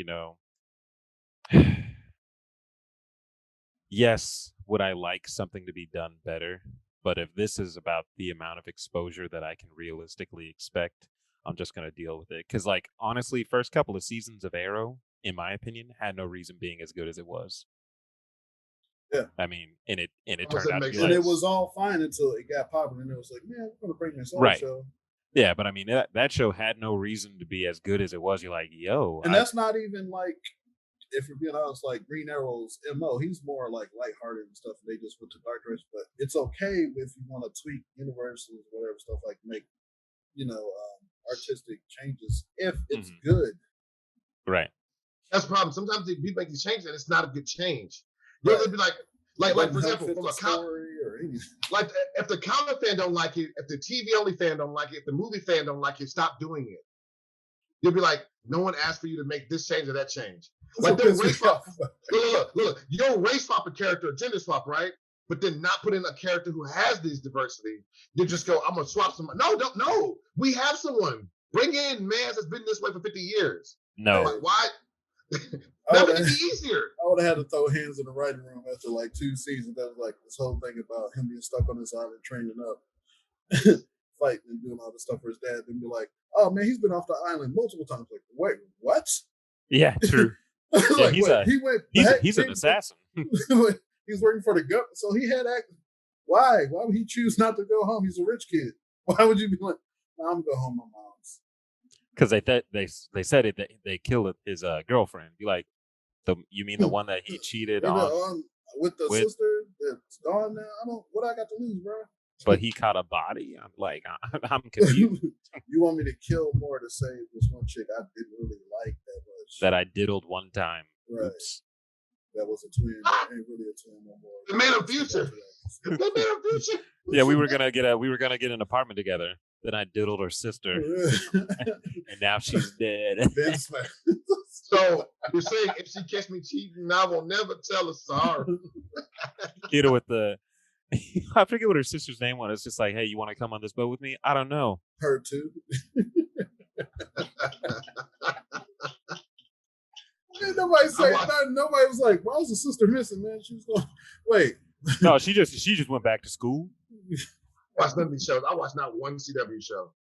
yes, would I like something to be done better? But if this is about the amount of exposure that I can realistically expect, I'm just going to deal with it. Because, like, honestly, first couple of seasons of Arrow, in my opinion, had no reason being as good as it was. Yeah. I mean, and it turned out to be and it was all fine until it got popular, and it was like, man, we're going to bring this on show. Yeah, but I mean, that show had no reason to be as good as it was. You're like, yo. And that's not even like, if you're being honest, like Green Arrow's MO, he's more like lighthearted and stuff. And they just went to dark direction, but it's okay if you want to tweak universes, whatever stuff, like make artistic changes if it's good. Right. That's the problem. Sometimes they make these changes and it's not a good change. You'll be like for example, from a like if the comic fan don't like it, if the TV only fan don't like it, if the movie fan don't like it, stop doing it. You'll be like, no one asked for you to make this change or that change. Like they'll race swap. Look, you'll race swap a character, gender swap, right? But then not put in a character who has this diversity. You just go, I'm gonna swap someone. No. We have someone. Bring in man that's been this way for 50 years. No. Like, why? That would be easier. I would have had to throw hands in the writing room after like 2 seasons. That was like this whole thing about him being stuck on his island, training up, fighting and doing all this stuff for his dad. Then be like, oh man, he's been off the island multiple times. Like, wait, what? Yeah, true. Like, he's an assassin. He's working for the government, so he had act. Why? Why would he choose not to go home? He's a rich kid. Why would you be like, no, I'm gonna go home, my mom's? Because they said it. They killed his girlfriend. Be like, you mean the one that he cheated on with the sister that's gone now? What I got to lose, bro? But he caught a body. I'm like, I'm confused. You want me to kill more to save this one chick I didn't really like that much? That I diddled one time. Right. Oops. That was a twin. That ain't really a twin no more. They made a future. Yeah, we were gonna get an apartment together. Then I diddled her sister, and now she's dead. So you're saying if she catch me cheating, I will never tell her sorry. Hit her with the. I forget what her sister's name was. It's just like, hey, you want to come on this boat with me? I don't know. Her too. Nobody was like, why was the sister missing, man? She was like, wait. No, she just went back to school. Watch none of these shows. I watched not one CW show.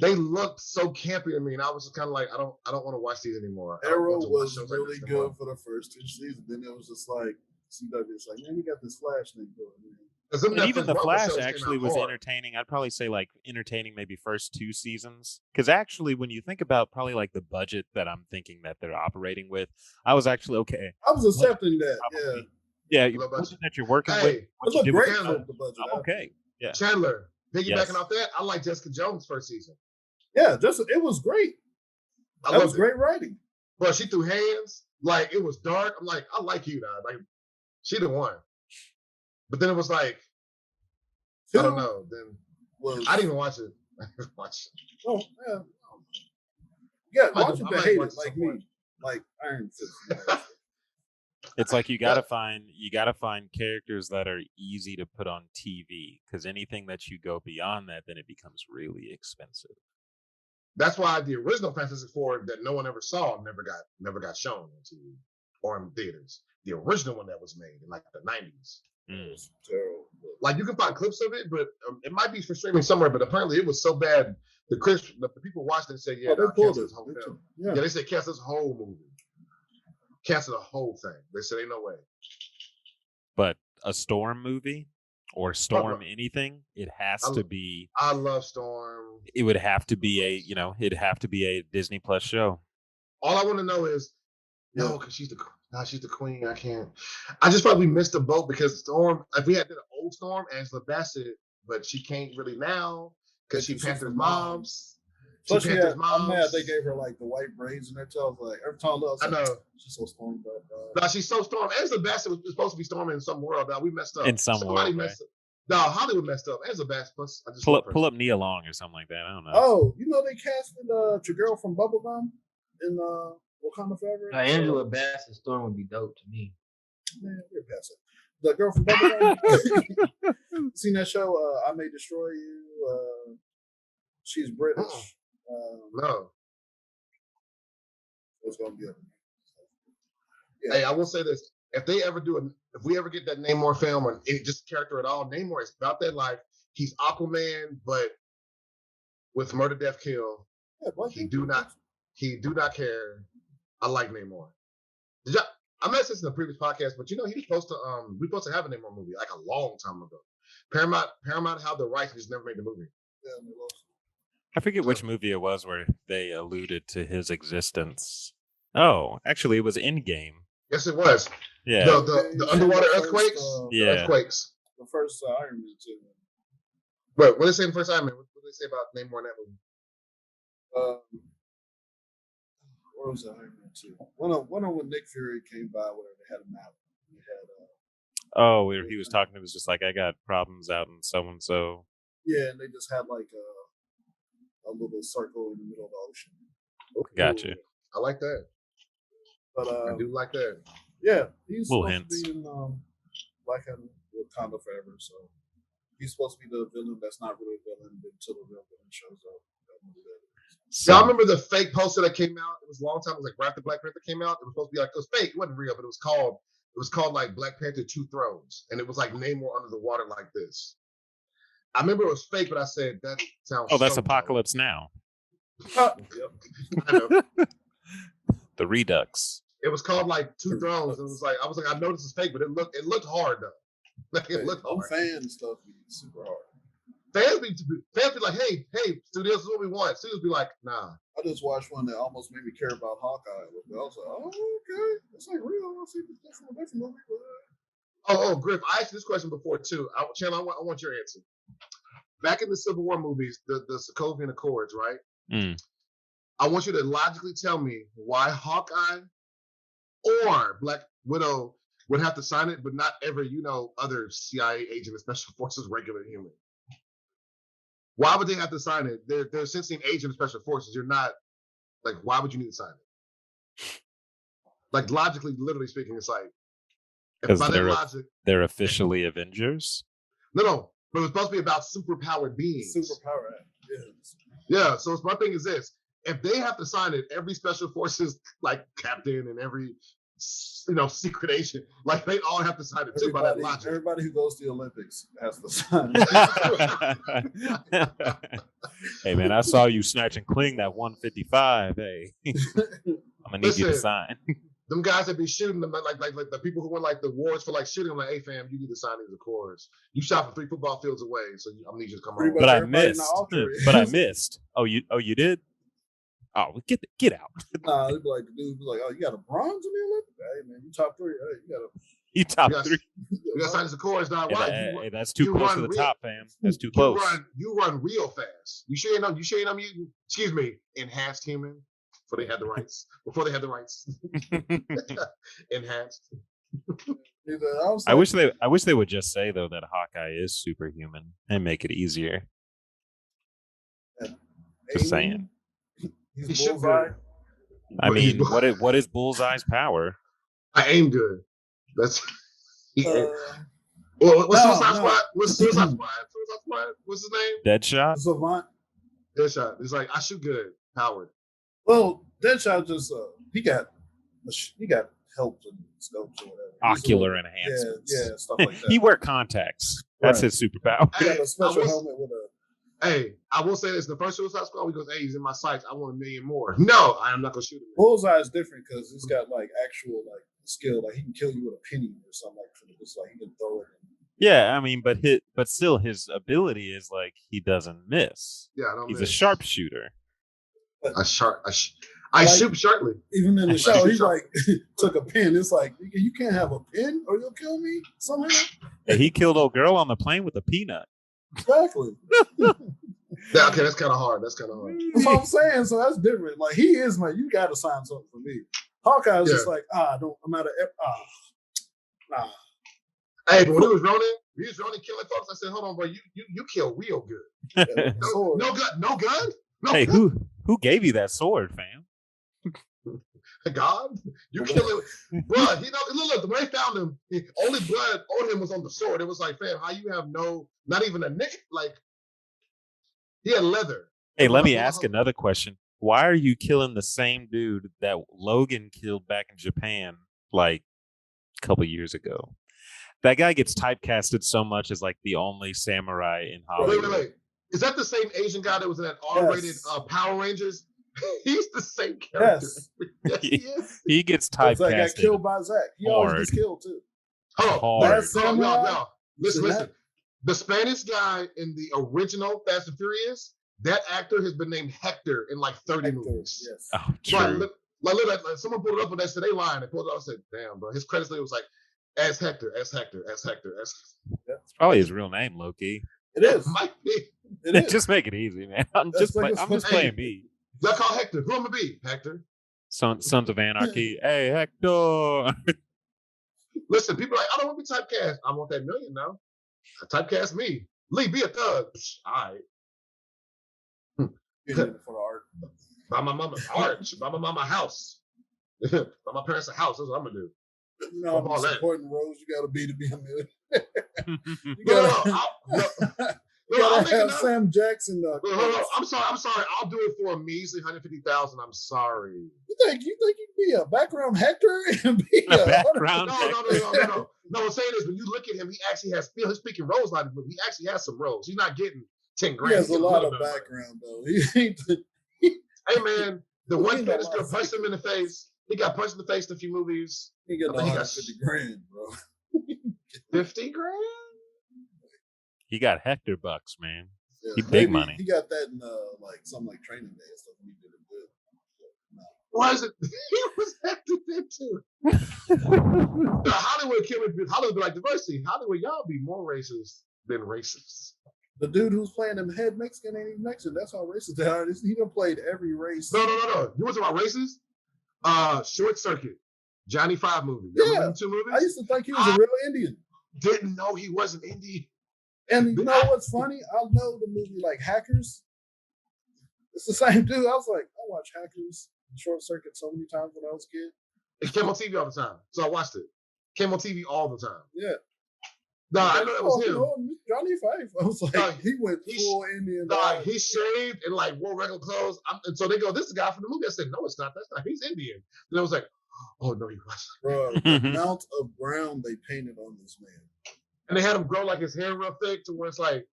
They looked so campy to me, and I was just kind of like, I don't want to watch these anymore. Arrow was really good for the first 2 seasons. Then it was just like CW's like, man, we got this Flash thing going, man. And even the Flash actually was entertaining. I'd probably say like entertaining maybe first 2 seasons. Because actually, when you think about probably like the budget that I'm thinking that they're operating with, I was actually okay. I was accepting that. Probably. Yeah, that you're working with. What you do great for the budget. I'm okay. Yeah. Chandler, piggybacking off that, I like Jessica Jones' first season. Yeah, it was great. That was great writing. But she threw hands. Like, it was dark. I'm like, I like you, dog. Like, she the one. But then it was like, I don't know. Then I didn't even watch it. I didn't watch it. Oh, yeah. Yeah, watch it to hate it like me. Like Iron Fist. It's like you gotta find characters that are easy to put on TV, because anything that you go beyond that, then it becomes really expensive. That's why the original Fantastic Four that no one ever saw never got shown on TV or in theaters. The original one that was made in like the 90s. Terrible. Like you can find clips of it, but it might be for streaming somewhere. But apparently it was so bad. The people watched it and said, "Yeah, they pulled this whole film." Yeah, they said cancel this whole movie, cancel the whole thing. They said, "Ain't no way." But a Storm movie or Storm anything, it has to be. I love Storm. It would have to be it'd have to be a Disney Plus show. All I want to know is, no, because she's the queen. I can't. I just thought we missed the boat because Storm. If we had the old Storm, Angela Bassett, but she can't really now because she Panther's mom's. Plus, I'm mad they gave her like the white braids in her tail. Like every time I know she's so Stormed up. No, she's so Storm. Angela Bassett was supposed to be Storming in some world. Now we messed up. In some world, messed up. No, Hollywood messed up. Angela Bassett. Plus, I just pull up Nia Long or something like that. I don't know. Oh, they casted your girl from Bubblegum in Wakanda Forever. Angela Bassett Storm would be dope to me. Man, we're past it. The girl from Bubblegum. Seen that show? I May Destroy You. She's British. No. It's gonna be. Yeah. Hey, I will say this: if we ever get that Namor film or any just character at all, Namor is about that life. He's Aquaman, but with murder, death, kill. Yeah, he do not care. I like Namor. I mentioned this in the previous podcast, but he was supposed to we supposed to have a Namor movie like a long time ago. Paramount held the rights, just never made the movie. Yeah, I forget which movie it was where they alluded to his existence. Oh, actually, it was Endgame. Yes, it was. Yeah. The underwater earthquakes. Yeah. Earthquakes. The first Iron Man too. What did they say in the first Iron Man? What did they say about Namor in that movie? Where was I to? One of when Nick Fury came by where they had a map. He had where he was talking, it was just like, I got problems out in so and so. Yeah, and they just had like a little circle in the middle of the ocean. Gotcha. I like that. But I do like that. Yeah, he's Little supposed to be in Black Adam Wakanda Forever, so he's supposed to be the villain that's not really a villain until the real villain shows up. So, I remember the fake poster that came out. It was a long time. It was like right after Black Panther came out. It was supposed to be like, it was fake. It wasn't real, but it was called like Black Panther 2 Thrones. And it was like Namor under the water like this. I remember it was fake, but I said, that sounds that's so Apocalypse Now. Yep. I know. The Redux. It was called like 2 Thrones. It was like, I was like, I know this is fake, but it looked hard though. Like it looked hard. Fan stuff be super hard. Fans be like, hey, studios, this is what we want. Studios be like, nah. I just watched one that almost made me care about Hawkeye. I was like, oh, okay, that's like real. I see this from a different movie. Oh, Griff, I asked you this question before too. Chandler, I want your answer. Back in the Civil War movies, the Sokovian Accords, right? Mm. I want you to logically tell me why Hawkeye or Black Widow would have to sign it, but not every, other CIA agent or special forces regular human. Why would they have to sign it? They're sensing agent of special forces. You're not, like, why would you need to sign it? Like, logically, literally speaking, it's like, because they're officially Avengers? No, but it's supposed to be about superpowered beings. Superpower, yes. Yeah, so my thing is this. If they have to sign it, every special forces, like, captain and every, secret agent, like, they all have to sign it too by that logic. Everybody who goes to the Olympics has to sign it. Hey, man, I saw you snatch and cling that 155. Hey, I'm going to need you to sign. Them guys that be shooting them, like the people who win like the awards for like shooting, I'm like, hey fam, you need to sign these accords. You shot from 3 football fields away, so I'm gonna need you to come on. But I missed. Oh, you did? Oh, get out. Nah, they'd be like, the dude was like, oh, you got a bronze in the Olympics? Hey man, you top 3. Hey, you top 3. You got to sign these accords now. Hey, that's too close to the top, fam. That's too close. You run real fast. You sure you know mutant? Excuse me, enhanced human. Before they had the rights. Enhanced. I wish they would just say though that Hawkeye is superhuman and make it easier. Just saying. He's Bullseye. I mean, what is Bullseye's power? I aim good. That's Suicide Squad? What's Suicide Squad? What's his name? Deadshot. Savant. Deadshot. It's like I shoot good. Powered. Well, Deadshot just he got help and scopes or whatever. Ocular enhancements. Yeah, stuff like that. He wear contacts. That's his superpower. He got a special helmet with a. Hey, I will say this: the first Suicide Squad, he goes, "Hey, he's in my sights. I want 1 million more." No, I am not gonna shoot him. Bullseye is different because he's got like actual like skill. Like he can kill you with a penny or something like that. It's like he can throw it. Yeah, I mean, but still, his ability is like he doesn't miss. Yeah, I don't he's miss. A sharpshooter. I shoot sharply. Even in the show, he like took a pin. It's like you can't have a pin or you'll kill me somehow. Yeah, he killed old girl on the plane with a peanut. Exactly. Yeah, okay, that's kind of hard. That's what I'm saying. So that's different. Like he is, man. You got to sign something for me. Hawkeye is just like, I'm out of nah. Hey, but when he was Ronin killing folks, I said, hold on, bro, you kill real good. No gun. Hey, who gave you that sword, fam? God, you kill him, bro. Look. When they found him, only blood on him was on the sword. It was like, fam, how you have not even a nick? Like, he had leather. Hey, let me ask another question. Why are you killing the same dude that Logan killed back in Japan like a couple years ago? That guy gets typecasted so much as like the only samurai in Hollywood. Wait. Is that the same Asian guy that was in that R-rated Power Rangers? He's the same character. Yes, he gets typecasted. Like got killed by Zach. He always gets killed too. No. Listen. The Spanish guy in the original Fast and Furious, that actor has been named Hector in like 30 movies. Yes. Oh, true. Like someone pulled it up and they said they lying. They pulled it up and said, damn, bro. His credits was like, as Hector. It's probably his real name, Loki. It is. Might be. Just make it easy, man. I'm just playing B. Y'all call Hector. Who am I be? Hector. Sons of Anarchy. Hey, Hector. Listen, people are like, I don't want to be typecast. I want that million now. Typecast me. Lee, be a thug. All right. For the art. Buy my mama art. Buy my mama house. Buy my parents a house. That's what I'm gonna do. No, I'm supporting roles you gotta be a million. You gotta have Sam Jackson. I'm sorry. I'll do it for a measly $150,000. I'm sorry. You think you can be a background Hector and be a background? No. No, I'm saying is when you look at him, he actually has. He's speaking roles like movie. He actually has some roles. He's not getting 10 grand. He has a lot of background though. Hey man, the one guy that's gonna punch him in the face. He got punched in the face in a few movies. He got 50 grand, bro. 50 grand? He got Hector bucks, man. Yeah, he big money. He got that in something like Training Day and stuff. He did it good. No. Why is it? He was Hector there too. Hollywood be like diversity. Hollywood, y'all be more racist than racist. The dude who's playing him head Mexican ain't even Mexican. That's how racist they are. He done played every race. No. You want to talk about racist? Short Circuit, Johnny Five movie. Yeah, 2 movies? I used to think he was a real Indian. Didn't know he wasn't Indian. And you know what's funny? I know the movie like Hackers. It's the same dude. I was like, I watched Hackers and Short Circuit so many times when I was a kid. It came on TV all the time, so I watched it. Came on TV all the time. Yeah. No, I know that was him. Johnny Five. I was like, he went full Indian. He shaved and wore regular clothes. And so they go, this is the guy from the movie. I said, no, it's not. That's not. He's Indian. And I was like, oh, no, he wasn't. Bro, the amount of brown they painted on this man. And they had him grow his hair real thick to where it's like.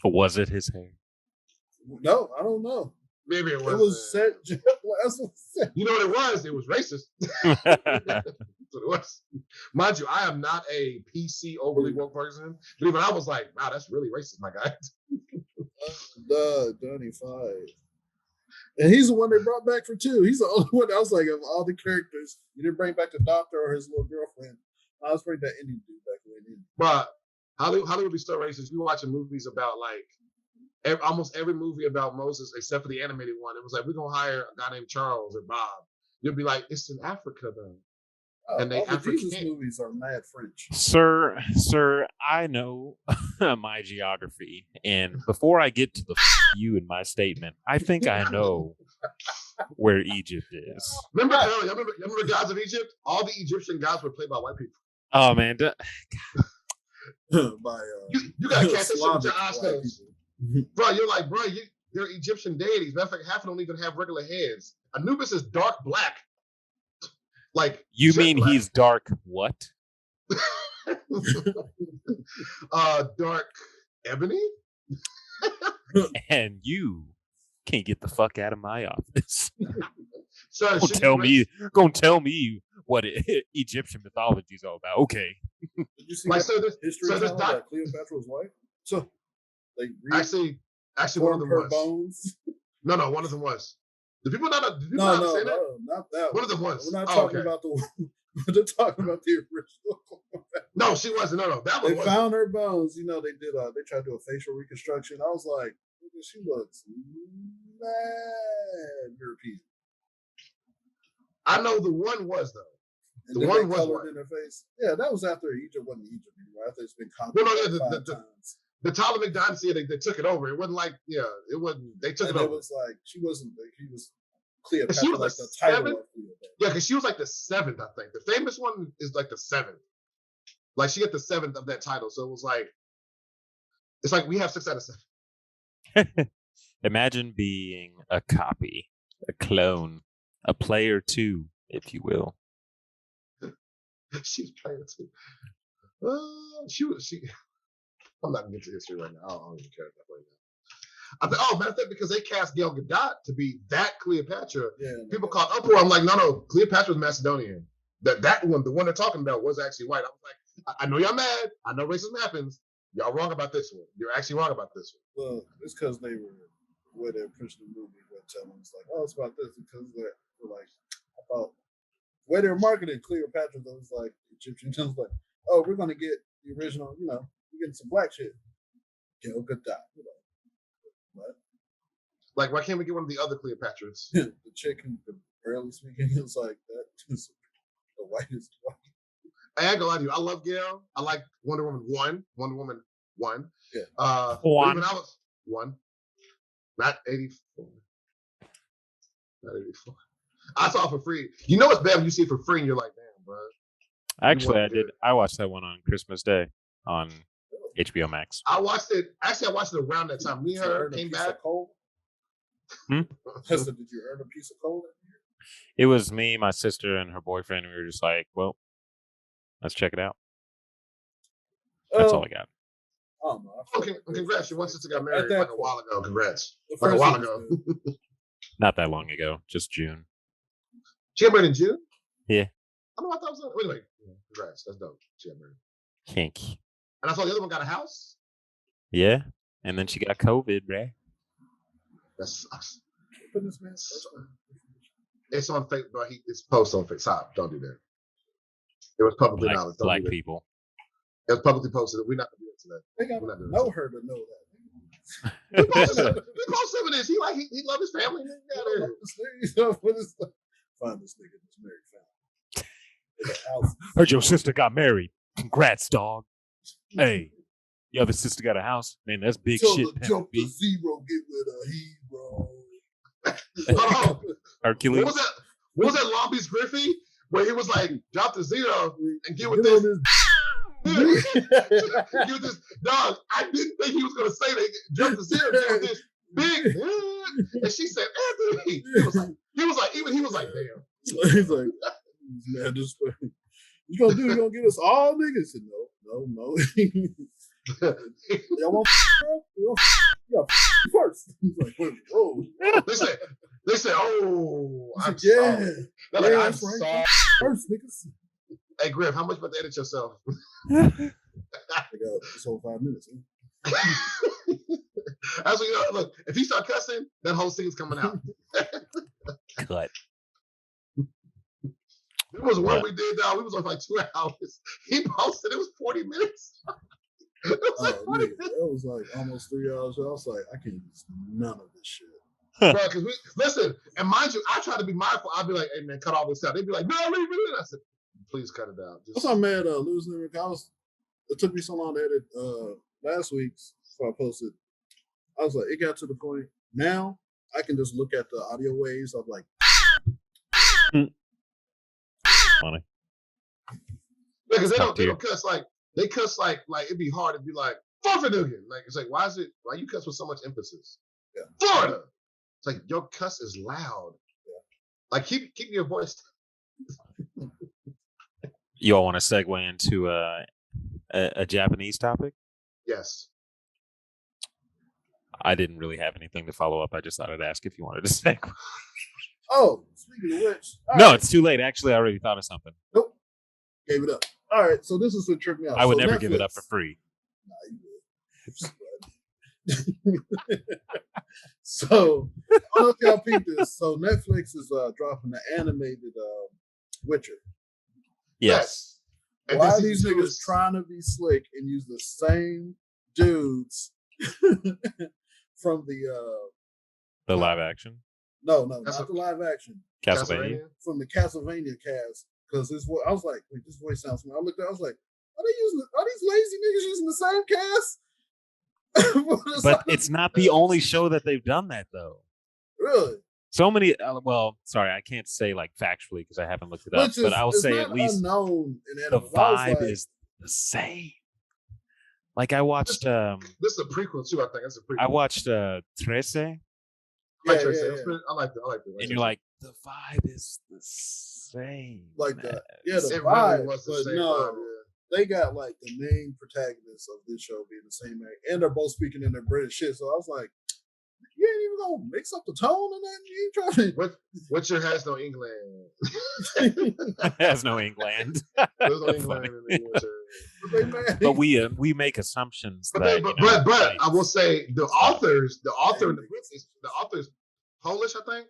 Was it his hair? No, I don't know. Maybe it was. It was set. You know what it was? It was racist. That's what it was. Mind you, I am not a PC overly woke person. But even I was like, wow, that's really racist, my guy. Johnny Five. And he's the one they brought back for 2. He's the only one. I was like, of all the characters, you didn't bring back the doctor or his little girlfriend. I was bringing that Indian dude back in. But Hollywood be still racist. You watching movies about almost every movie about Moses, except for the animated one. It was like, we're going to hire a guy named Charles or Bob. You'll be like, it's in Africa, though. And they all the Jesus movies are mad French. Sir, I know my geography. And before I get to the you in my statement, I think I know where Egypt is. Remember the gods of Egypt? All the Egyptian gods were played by white people. Oh, man. By you got to catch this shit with your eyes closed. Bro, you're like, they're Egyptian deities. Matter of fact, half of them don't even have regular heads. Anubis is dark black. You mean black. He's dark what? Dark ebony? And you can't get the fuck out of my office. So Gonna tell me what Egyptian mythology is all about. Okay. Did you see history that Cleopatra's wife? So they actually one of them was bones. No, one of them was. The people not say that? Not that one of them was. We're not talking about the one. We're talking about the original. No, she wasn't. No, that one. They found her bones. They did. They tried to do a facial reconstruction. I was like, she looks mad European. I know the one was though. And the one was colored in her face. Yeah, that was after Egypt wasn't Egypt anymore. After it's been conquered. The Ptolemaic dynasty, they took it over. It wasn't like, it wasn't. They took it over. It was like she wasn't. He was Cleopatra. She was like the title of Cleopatra. Yeah, because she was like the 7th, I think. The famous one is like the 7th. Like she got the 7th of that title. So it was like, it's like we have 6 out of 7. Imagine being a copy, a clone, a player 2, if you will. She's player 2. She. I'm not gonna get to history right now. I don't even care about that right now. I think, matter of fact, because they cast Gal Gadot to be that Cleopatra, people called uproar. I'm like, no, Cleopatra was Macedonian. That one, the one they're talking about, was actually white. I was like, I know y'all mad. I know racism happens. Y'all wrong about this one. You're actually wrong about this one. Well, it's because they were where they're pushing the movie. They're telling us like, it's about this because they're like, I thought where they're marketing Cleopatra, that was like Egyptian. It was like, we're gonna get the original. We're getting some black shit. Gal Gadot. Like, why can't we get one of the other Cleopatras? The chick who could barely speak English like that. The whitest white. I ain't gonna lie to you. I love Gail. I like Wonder Woman 1. Wonder Woman 1. Yeah. When I was 1. Not 84. Not 84. I saw it for free. You know it's bad when you see it for free and you're like, damn, bro. Actually, I did. I watched that one on Christmas Day on HBO Max. I watched it. Actually, I watched it around that time. Me and her came back. Did you earn a piece of coal? It was me, my sister, and her boyfriend. We were just like, well, let's check it out. That's all I got. Oh, no, Okay, congrats. Your one sister got married like a while ago. Congrats. The Like a first while one ago. was Not that long ago, just June. She got married in June? Yeah. I don't know. I thought it was. Anyway, congrats. That's dope. She got married. Kink. And I saw the other one got a house. Yeah. And then she got COVID, bruh. That sucks. Put this man. It's on Facebook, bro. It's posted on Facebook. Stop. Don't do that. It was publicly knowledge. Black people. It was publicly posted. We're not going to do that today. They got to know her to know that. We posted with this. He loved his family. Find this nigga that's married family. Heard your sister got married. Congrats, dog. Hey, your other sister got a house. Man, that's big Tell shit. the jump to zero, get with a hero. Hercules. What was that Long Beach Griffey where he was like, drop to zero and get with this? Get with this dog. I didn't think he was gonna say that. Drop to zero, get with this big. And she said, Anthony. He was like, even he was like, damn. He's like, man, this you gonna get us all niggas? Said, no. Y'all want you got first. He's like, whoa. They said, oh, I'm yeah. sorry. They're like, I'm sorry. First, niggas. Hey, Griff, how much about to edit yourself? I got this whole 5 minutes. That's what look, if he start cussing, that whole scene's coming out. Cut. It was one we did, dog. We was on like 2 hours. He posted, it was 40 minutes. It was like 40 minutes. That was like almost 3 hours. I was like, I can't use none of this shit. Bro, because listen, and mind you, I try to be mindful. I'll be like, hey man, cut all this out. They'd be like, no, leave it in. I said, please cut it out. That's why I'm mad losing it. It took me so long to edit last week's before I posted. I was like, it got to the point now I can just look at the audio waves of like funny. Because they don't cuss like they cuss like it'd be hard to be like Florida. Like it's like why you cuss with so much emphasis? Yeah. Florida. It's like your cuss is loud. Yeah. Like keep your voice. You all want to segue into a Japanese topic? Yes. I didn't really have anything to follow up. I just thought I'd ask if you wanted to segue. Oh, speaking of which. No, it's too late. Actually, I already thought of something. Nope. Gave it up. All right, so this is what tripped me out. I would never give it up for free. Nah, you would. So, I don't know if y'all peeped this. So, Netflix is dropping the animated Witcher. Yes. Why are these niggas trying to be slick and use the same dudes from the live action? No, not the live action. Castlevania? From the Castlevania cast. Because I was like, wait, this voice sounds familiar. I looked at it, I was like, are these lazy niggas using the same cast? But it's not the only show that they've done that, though. Really? So many, sorry, I can't say like factually because I haven't looked it up, but I will say at least the vibe is the same. Like I watched. This is a prequel too. I think it's a prequel. I watched Trece. Yeah. I like it. And you're like, the vibe is the same. Like that. Yeah, the vibe was the same. No, they got like the main protagonists of this show being the same age, and they're both speaking in their British shit. So I was like, you ain't even gonna mix up the tone and that. You ain't trying to. Witcher has no England. Has no England. There's no England in the Witcher. But we make assumptions. But I will say the author in the book is Polish, I think.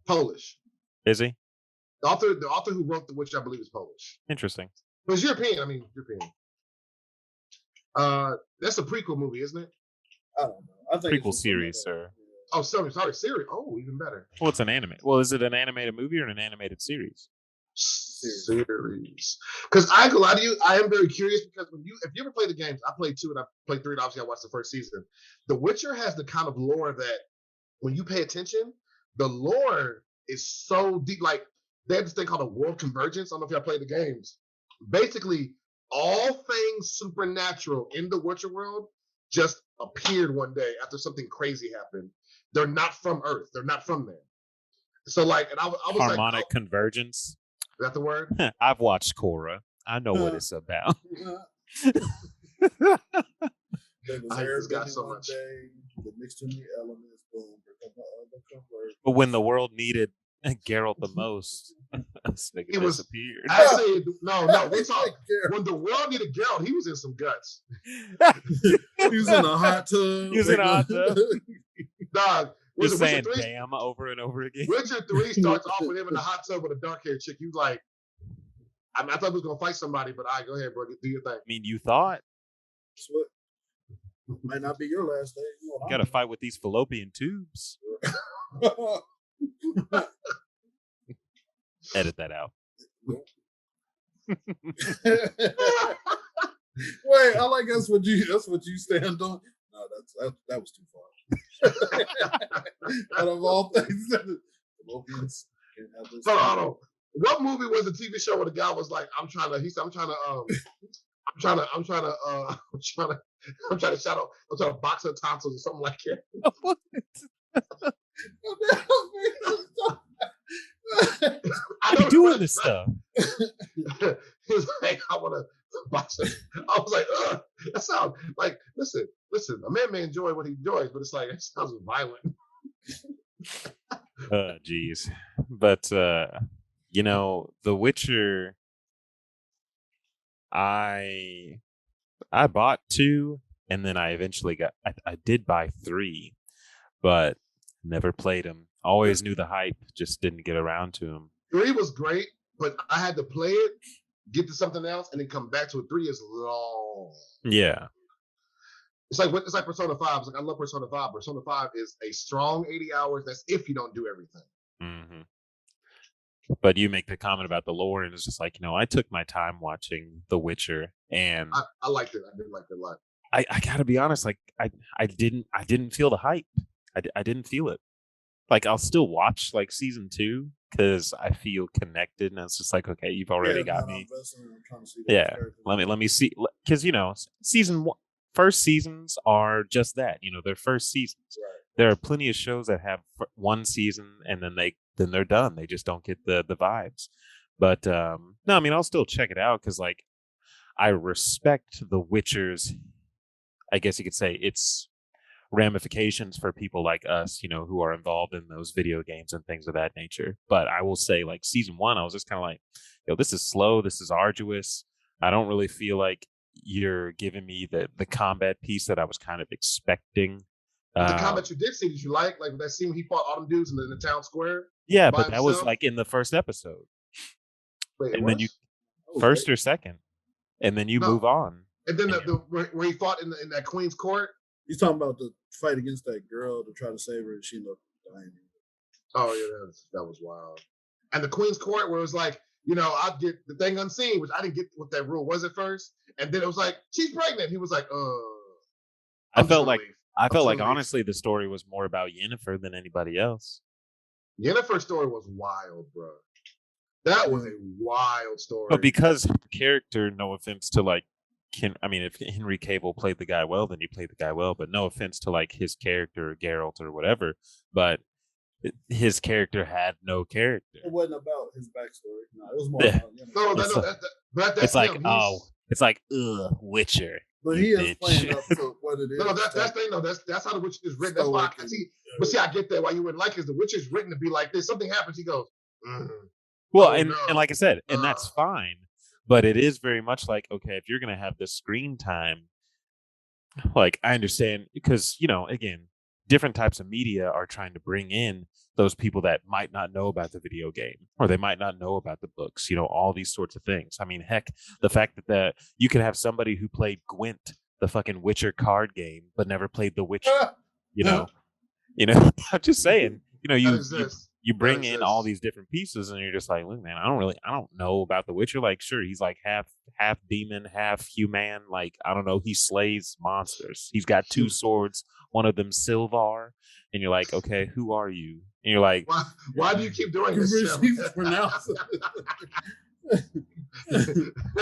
Polish. Is he? The author who wrote The Witcher, I believe, is Polish. Interesting. But it's European. I mean, European. That's a prequel movie, isn't it? I don't know. I think prequel series, sir. Oh, sorry, series. Oh, even better. Well, it's an anime. Well, is it an animated movie or an animated series? Series. Because I go lie to you, I am very curious because if you ever play the games, I played 2 and I played 3, and obviously I watched the first season. The Witcher has the kind of lore that when you pay attention, the lore is so deep. Like they have this thing called a world convergence. I don't know if y'all played the games. Basically, all things supernatural in the Witcher world just appeared one day after something crazy happened. They're not from Earth. They're not from there. So like, and I was Harmonic like, convergence. Is that the word? I've watched Korra. I know what it's about. I hate this guy so much. The mixed in the elements, boom, But when the world needed Geralt the most, this nigga disappeared. Actually, no. When the world needed Geralt, he was in some guts. He was in a hot tub. He was in a hot tub. Dog. Just saying damn over and over again. Witcher 3 starts off with him in the hot tub with a dark-haired chick. He was like, I thought he was going to fight somebody, but all right, go ahead, bro. Do your thing. I mean, you thought. Might not be your last day. You got to fight with these fallopian tubes. Edit that out. Wait, I like that's what you stand on. No, that was too far. Out of all things, fallopians can't have this. Hold on. What movie was the TV show where the guy was like, I'm trying to box her tonsils or something like that. I'm doing this stuff. He was like, I want to box her. I was like, ugh, that sounds like, listen, a man may enjoy what he enjoys, but it's like, it sounds violent. Geez. But, The Witcher, I bought 2, and then I eventually I did buy 3, but never played them. Always knew the hype, just didn't get around to them. 3 was great, but I had to play it, get to something else, and then come back to it. 3 is long. Yeah. It's like Persona 5. It's like, I love Persona 5. Persona 5 is a strong 80 hours. That's if you don't do everything. Mm-hmm. But you make the comment about the lore, and it's just like, I took my time watching The Witcher, and I liked it. I did like it a lot. I gotta be honest, like I didn't feel the hype. I didn't feel it. Like I'll still watch like season 2 because I feel connected, and it's just like, okay, you've already got me. Yeah, let me see, because first seasons are just that. They're first seasons. Right. There are plenty of shows that have one season and then they're done. They just don't get the vibes. But no, I mean, I'll still check it out because like I respect The Witcher's, I guess you could say, its ramifications for people like us, who are involved in those video games and things of that nature. But I will say, like season 1, I was just kind of like, this is slow, this is arduous. I don't really feel like you're giving me the combat piece that I was kind of expecting. The combat you did see, did you like that scene when he fought all them dudes in the town square? Yeah, but that was like in the first episode. Wait, and then you first or second, and then you move on. And then where he fought in that Queen's Court. He's talking about the fight against that girl to try to save her, and she ended up dying. Oh yeah, that was wild. And the Queen's Court, where it was like, I'd get the thing unseen, which I didn't get what that rule was at first, and then it was like, she's pregnant. He was like, I felt like honestly the story was more about Yennefer than anybody else. Yennefer's story was wild, bro. That was a wild story. But because her character, no offense to like, if Henry Cavill played the guy well, then he played the guy well. But no offense to like his character, Geralt or whatever. But his character had no character. It wasn't about his backstory. No, it was more about it's like Witcher. But he is playing up to what it is. No, that's how The Witcher is written. That's why I see. But see, I get that. Why you wouldn't like it is The Witcher is written to be like this. Something happens, he goes. Well, and like I said, and that's fine. But it is very much like, okay, if you're gonna have this screen time, like I understand because again, different types of media are trying to bring in those people that might not know about the video game or they might not know about the books, all these sorts of things. I mean, heck, the fact that you could have somebody who played Gwent, the fucking Witcher card game, but never played The Witcher, You know, I'm just saying. You know, you bring in all these different pieces, and you're just like, look, man, I don't know about The Witcher. Like, sure, he's like half demon, half human. Like, I don't know, he slays monsters. He's got 2 swords, one of them Silvar, and you're like, okay, who are you? And you're like, why do you keep doing this? I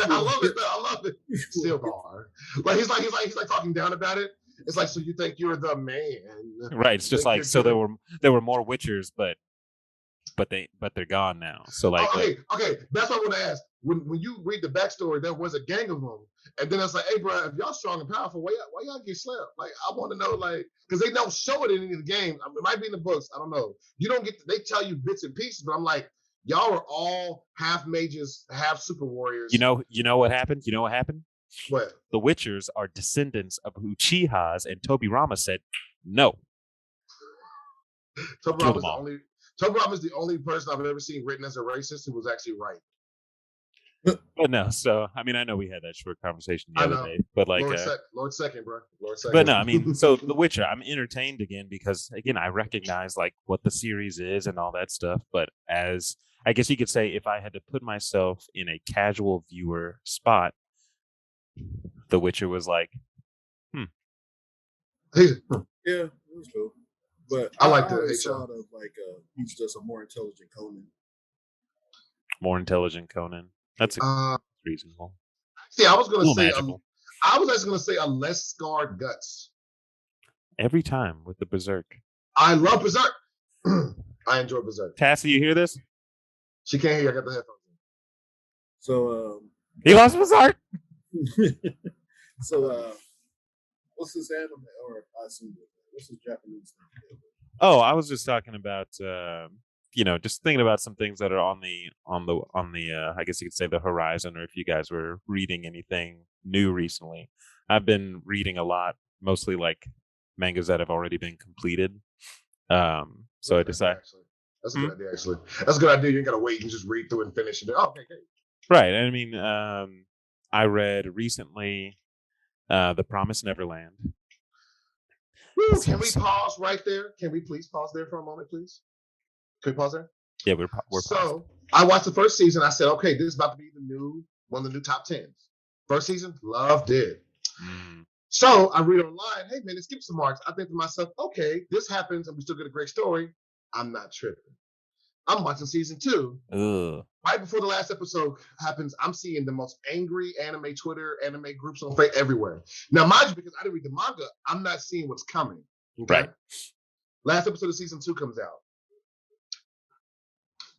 love it. I love it. Silvar. Like he's like talking down about it. It's like, so you think you're the man? Right. It's just like, so there were more Witchers, but they're gone now. So like, okay. That's what I want to ask. When you read the backstory, there was a gang of them, and then it's like, hey, bro, if y'all strong and powerful, why y'all get slept? Like, I want to know, like, because they don't show it in any of the games. I mean, it might be in the books. I don't know. You don't get. They tell you bits and pieces, but I'm like, y'all are all half mages, half super warriors. You know what happened? You know what happened? What? The Witchers are descendants of Uchihas, and Tobirama said no. Tobirama is the only person I've ever seen written as a racist who was actually right. But no, so I mean, I know we had that short conversation the other day, but like, Lord second, bro. Lord second. But no, I mean, so The Witcher, I'm entertained again because again, I recognize like what the series is and all that stuff. But as I guess you could say, if I had to put myself in a casual viewer spot, The Witcher was like, yeah, it was cool. But I like the thought of like he's just a more intelligent Conan. More intelligent Conan. That's reasonable. See, I was going to say, I was actually going to say a less scarred Guts. Every time with the Berserk. I love Berserk. I enjoy Berserk. Tassie, you hear this? She can't hear you. I got the headphones in. So, he lost Berserk. So, what's this anime? Or I assume what's this Japanese thing? Oh, I was just talking about, just thinking about some things that are on the I guess you could say the horizon, or if you guys were reading anything new recently. I've been reading a lot, mostly like mangas that have already been completed. So I decided that's a good idea. Actually, that's a good idea. You ain't gotta wait. You can just read through and finish it. Okay. Right. I mean, I read recently, The Promised Neverland. Woo, can we pause right there? Can we please pause there for a moment, please? Can we pause there? Yeah, we're so paused. I watched the first season. I said, okay, this is about to be one of the new top 10s. First season, loved it. So I read online, hey man, let's give some marks. I think to myself, okay, this happens and we still get a great story. I'm not tripping. I'm watching season 2. Ugh. Right before the last episode happens, I'm seeing the most angry anime Twitter, anime groups on Facebook everywhere. Now, mind you, because I didn't read the manga, I'm not seeing what's coming. Okay? Right. Last episode of season 2 comes out.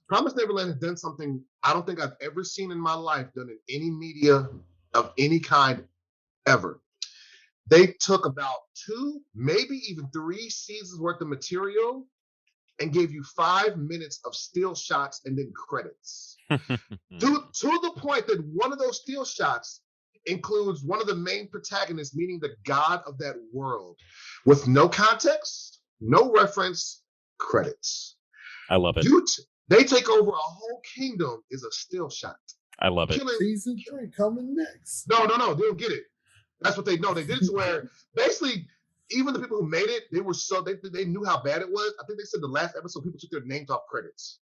Promised Neverland has done something I don't think I've ever seen in my life done in any media of any kind ever. They took about 2, maybe even 3 seasons worth of material and gave you 5 minutes of still shots and then credits. to the point that one of those still shots includes one of the main protagonists, meaning the god of that world, with no context, no reference, credits. I love it. They take over a whole kingdom is a still shot. I love it. Season 3 coming next. No, they don't get it. That's what they know. They did it to where basically even the people who made it, they knew how bad it was. I think they said the last episode people took their names off credits.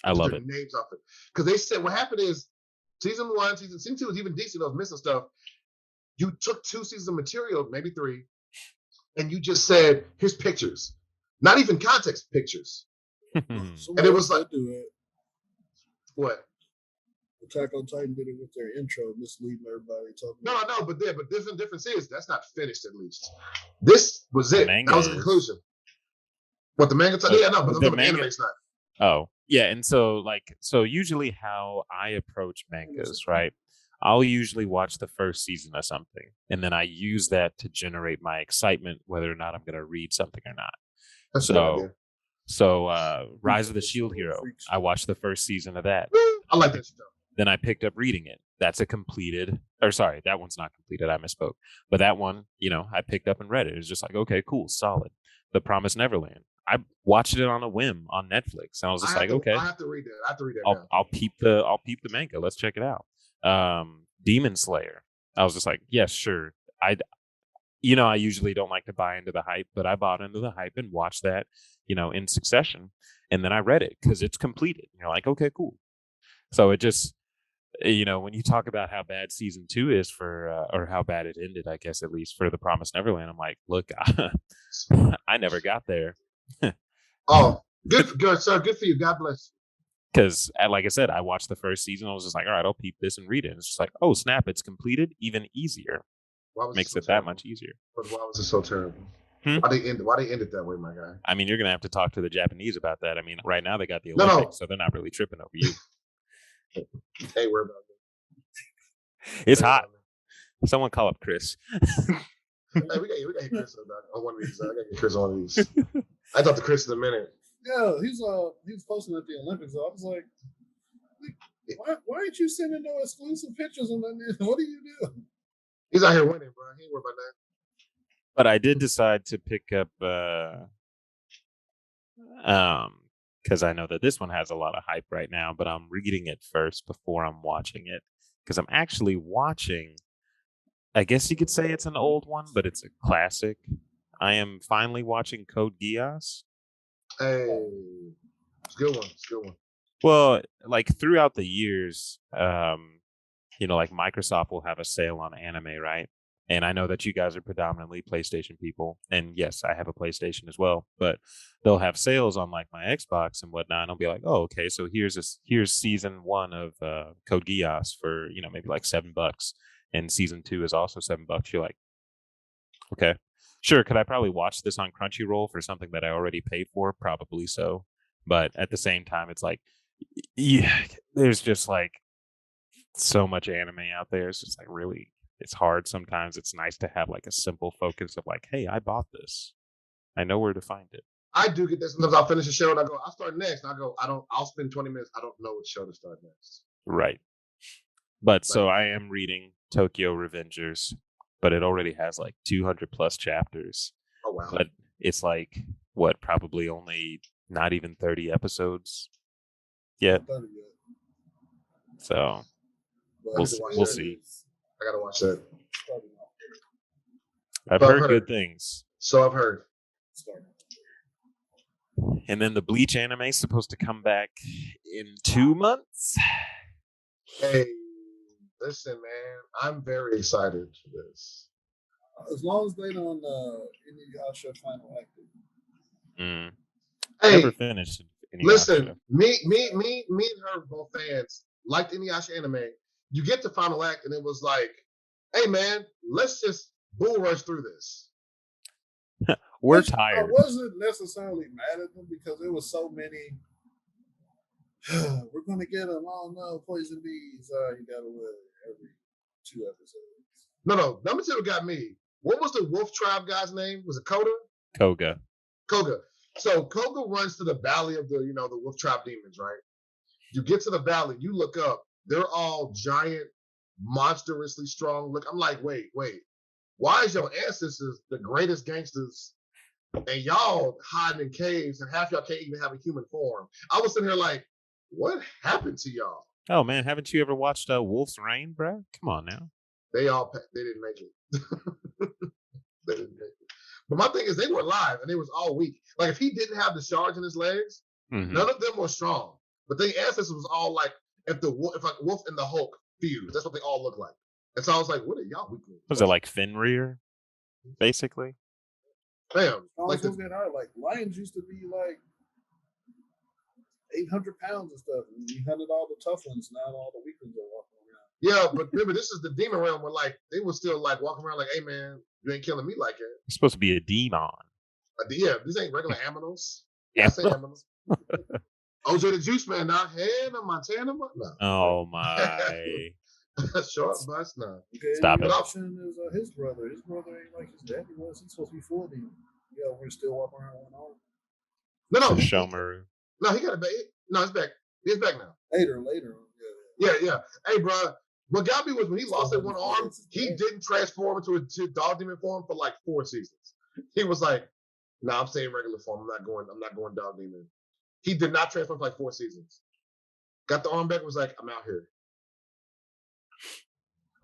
I love it. Names off it. Because they said what happened is season 1, season 2 was even decent. I was missing stuff. You took 2 seasons of material, maybe 3, and you just said, here's pictures. Not even context, pictures. And it was like, do it. What? Attack on Titan did it with their intro, misleading everybody. But difference is that's not finished. At least this was it. That was the conclusion. What the manga? But the anime's not. Oh yeah, and so usually how I approach mangas, right? I'll usually watch the first season of something, and then I use that to generate my excitement, whether or not I'm going to read something or not. That's So Rise of the Shield Hero, I watched the first season of that. I like that stuff. Then I picked up reading it. That's that one's not completed. I misspoke. But that one, I picked up and read it. It was just like, okay, cool, solid. The Promised Neverland. I watched it on a whim on Netflix, and I was just okay. I have to read that. I'll peep the manga. Let's check it out. Demon Slayer. I was just like, yes, sure. I usually don't like to buy into the hype, but I bought into the hype and watched that, in succession. And then I read it because it's completed. And you're like, okay, cool. So it just, when you talk about how bad season 2 is or how bad it ended, I guess, at least for The Promised Neverland, I'm like, look, I never got there. Oh, good, sir. Good for you. God bless you. Because, like I said, I watched the first season. I was just like, all right, I'll peep this and read it. And it's just like, oh, snap, it's completed. Even easier. Makes it that much easier. But why was it so terrible? Why they end it that way, my guy? I mean, you're going to have to talk to the Japanese about that. I mean, right now they got the Olympics, so they're not really tripping over you. Hey, worry about it. It's hot. Someone call up Chris. Hey, we got to hit Chris on one of these. I got to get Chris on one of these. I talked to Chris in a minute. Yeah, he was posting at the Olympics. I was like, why aren't you sending no exclusive pictures on that? What are you doing? He's out here winning, bro. He ain't worried about that. But I did decide to pick up because I know that this one has a lot of hype right now, but I'm reading it first before I'm watching it. Because I'm actually watching, I guess you could say it's an old one, but it's a classic. I am finally watching Code Geass. Hey, it's a good one. It's a good one. Well, like throughout the years, like Microsoft will have a sale on anime, right? And I know that you guys are predominantly PlayStation people. And yes, I have a PlayStation as well, but they'll have sales on like my Xbox and whatnot. And I'll be like, oh, okay, so here's season 1 of Code Geass for, maybe like $7. And season 2 is also $7. You're like, okay, sure. Could I probably watch this on Crunchyroll for something that I already paid for? Probably so. But at the same time, it's like, yeah, there's just like so much anime out there. It's just like really, it's hard sometimes. It's nice to have like a simple focus of like, hey, I bought this. I know where to find it. I do get this. Sometimes I'll finish a show and I go, I'll start next. And I go, I'll spend 20 minutes. I don't know what show to start next. Right. But so I am reading Tokyo Revengers, but it already has like 200 plus chapters. Oh, wow. But it's like, probably only not even 30 episodes yet. So we'll see. I gotta watch that. I've heard good things. So I've heard. And then the Bleach anime is supposed to come back in 2 months. Hey, listen, man, I'm very excited for this. As long as they don't Inuyasha final acting. Hey, never finished. Listen, me and her both fans liked Inuyasha anime. You get to final act, and it was like, "Hey, man, let's just bull rush through this." We're tired. I wasn't necessarily mad at them because there was so many. We're gonna get them. Oh no, poison bees! You gotta wait every 2 episodes. No. Number 2 got me. What was the Wolf Tribe guy's name? Was it Koga? Koga. So Koga runs to the valley of the Wolf Tribe demons, right? You get to the valley, you look up. They're all giant, monstrously strong. Look, I'm like, wait. Why is your ancestors the greatest gangsters and y'all hiding in caves and half y'all can't even have a human form? I was sitting here like, what happened to y'all? Oh, man, haven't you ever watched Wolf's Rain, bro? Come on now. They didn't make it. They didn't make it. But my thing is, they were alive and they was all weak. Like if he didn't have the shards in his legs, none of them were strong. But the ancestors was all like, if like Wolf and the Hulk fused, that's what they all look like. And so I was like, what are y'all weak with? Was it like Fenrir, basically? Damn. Like lions used to be like 800 pounds and stuff. And you hunted all the tough ones. Now all the weak ones are walking around. Yeah, but remember, this is the demon realm where like they were still like walking around like, hey man, you ain't killing me like that. You're supposed to be a demon. Yeah, these ain't regular aminos. Yeah. I say aminos. OJ the Juice Man now. Hannah Montana. No. Oh my. Short bus now. Okay, Stop it. Option is his brother. His brother ain't like his daddy was. He's supposed to be 40. Yeah, we're still walking around with one arm. No. Shomaru. No, he got a back. No, he's back. He's back now. Later. Yeah. Hey, bro. What got me was when he lost that one arm, he didn't transform into a dog demon form for like 4 seasons. He was like, "Nah, I'm staying regular form. I'm not going dog demon." He did not transform for like 4 seasons. Got the arm back. Was like, "I'm out here."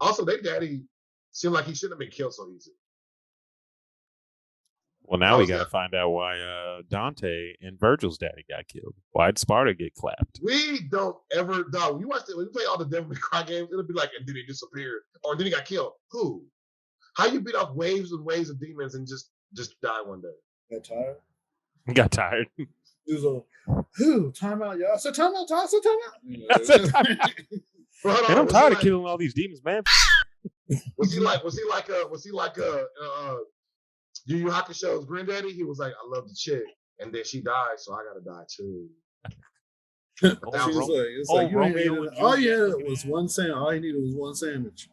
Also, their daddy seemed like he shouldn't have been killed so easy. Well, now we got to find out why Dante and Virgil's daddy got killed. Why'd Sparta get clapped? We don't ever, dog. When you play all the Devil May Cry games, it'll be like, and then he disappeared, or then he got killed. Who? How you beat off waves and waves of demons and just die one day? Got tired. Got tired. It was time out, y'all. I said time out. I said time out. Man, I'm tired of killing all these demons, man. Was he like Yu Yu Hakusho's granddaddy? He was like, I love the chick, and then she died, so I gotta die too. All you had was one sandwich. All you needed was one sandwich.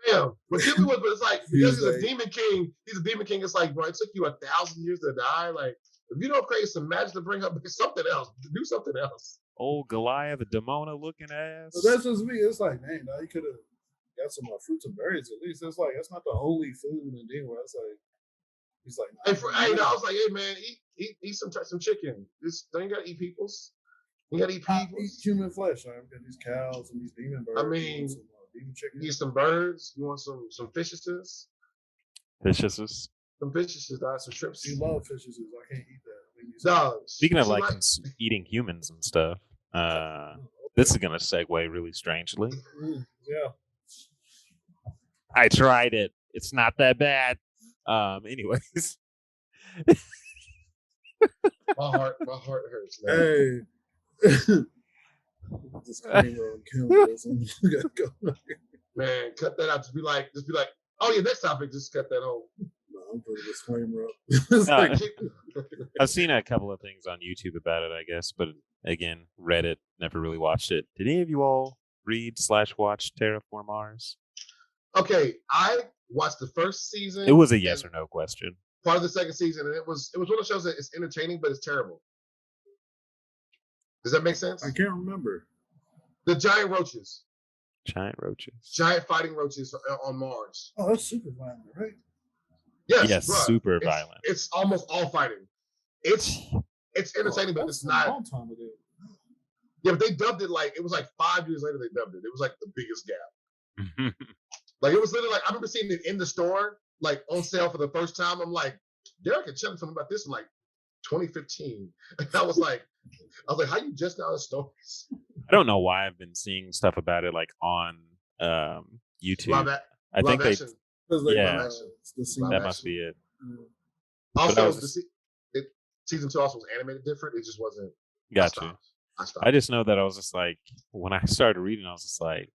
Yeah, but it's like because he's a demon king. He's a demon king. It's like, bro, it took you 1,000 years to die. Like, if you don't create some magic to bring up something else, do something else. Old Goliath, the Demona looking ass. But that's just me. It's like, man, you could have got some fruits and berries at least. It's like that's not the only food in Denver. It's like he's like, I was like, hey man, eat some chicken. Don't you gotta eat people's. You gotta eat people. Eat human flesh. Right? Got these cows and these demon birds. I mean, demon chicken. Eat some birds. You want some fishes? Fishes. Some fishes, some shrimps. You love fishes. I can't eat that. Speaking of eating humans and stuff, this is gonna segue really strangely. Yeah. I tried it. It's not that bad. Anyways. my heart hurts. Man. Hey. Disclaimer on camera. Man, cut that out. Just be like, oh yeah, next topic. Just cut that whole. No, I'm putting a disclaimer up. I've seen a couple of things on YouTube about it, I guess, but again, read it, never really watched it. Did any of you all read/watch Terraform Mars? Okay, I watched the first season. It was a yes or no question. Part of the second season, and it was one of the shows that is entertaining, but it's terrible. Does that make sense? I can't remember. The giant roaches. Giant fighting roaches on Mars. Oh, that's super violent, right? Yes, super violent. It's almost all fighting. It's entertaining, but it's not. A long time ago. Yeah, but they dubbed it it was 5 years later. They dubbed it. It was like the biggest gap. Like it was literally like I remember seeing it in the store, like on sale for the first time. I'm like, Derek and Chandler told me about this in 2015, and I was like, how you just now in stores? I don't know why I've been seeing stuff about it on YouTube. I think action. That must be it. Also, season 2 also was animated different. It just wasn't. Gotcha. I stopped. I just know that I was just like, when I started reading, I was just like,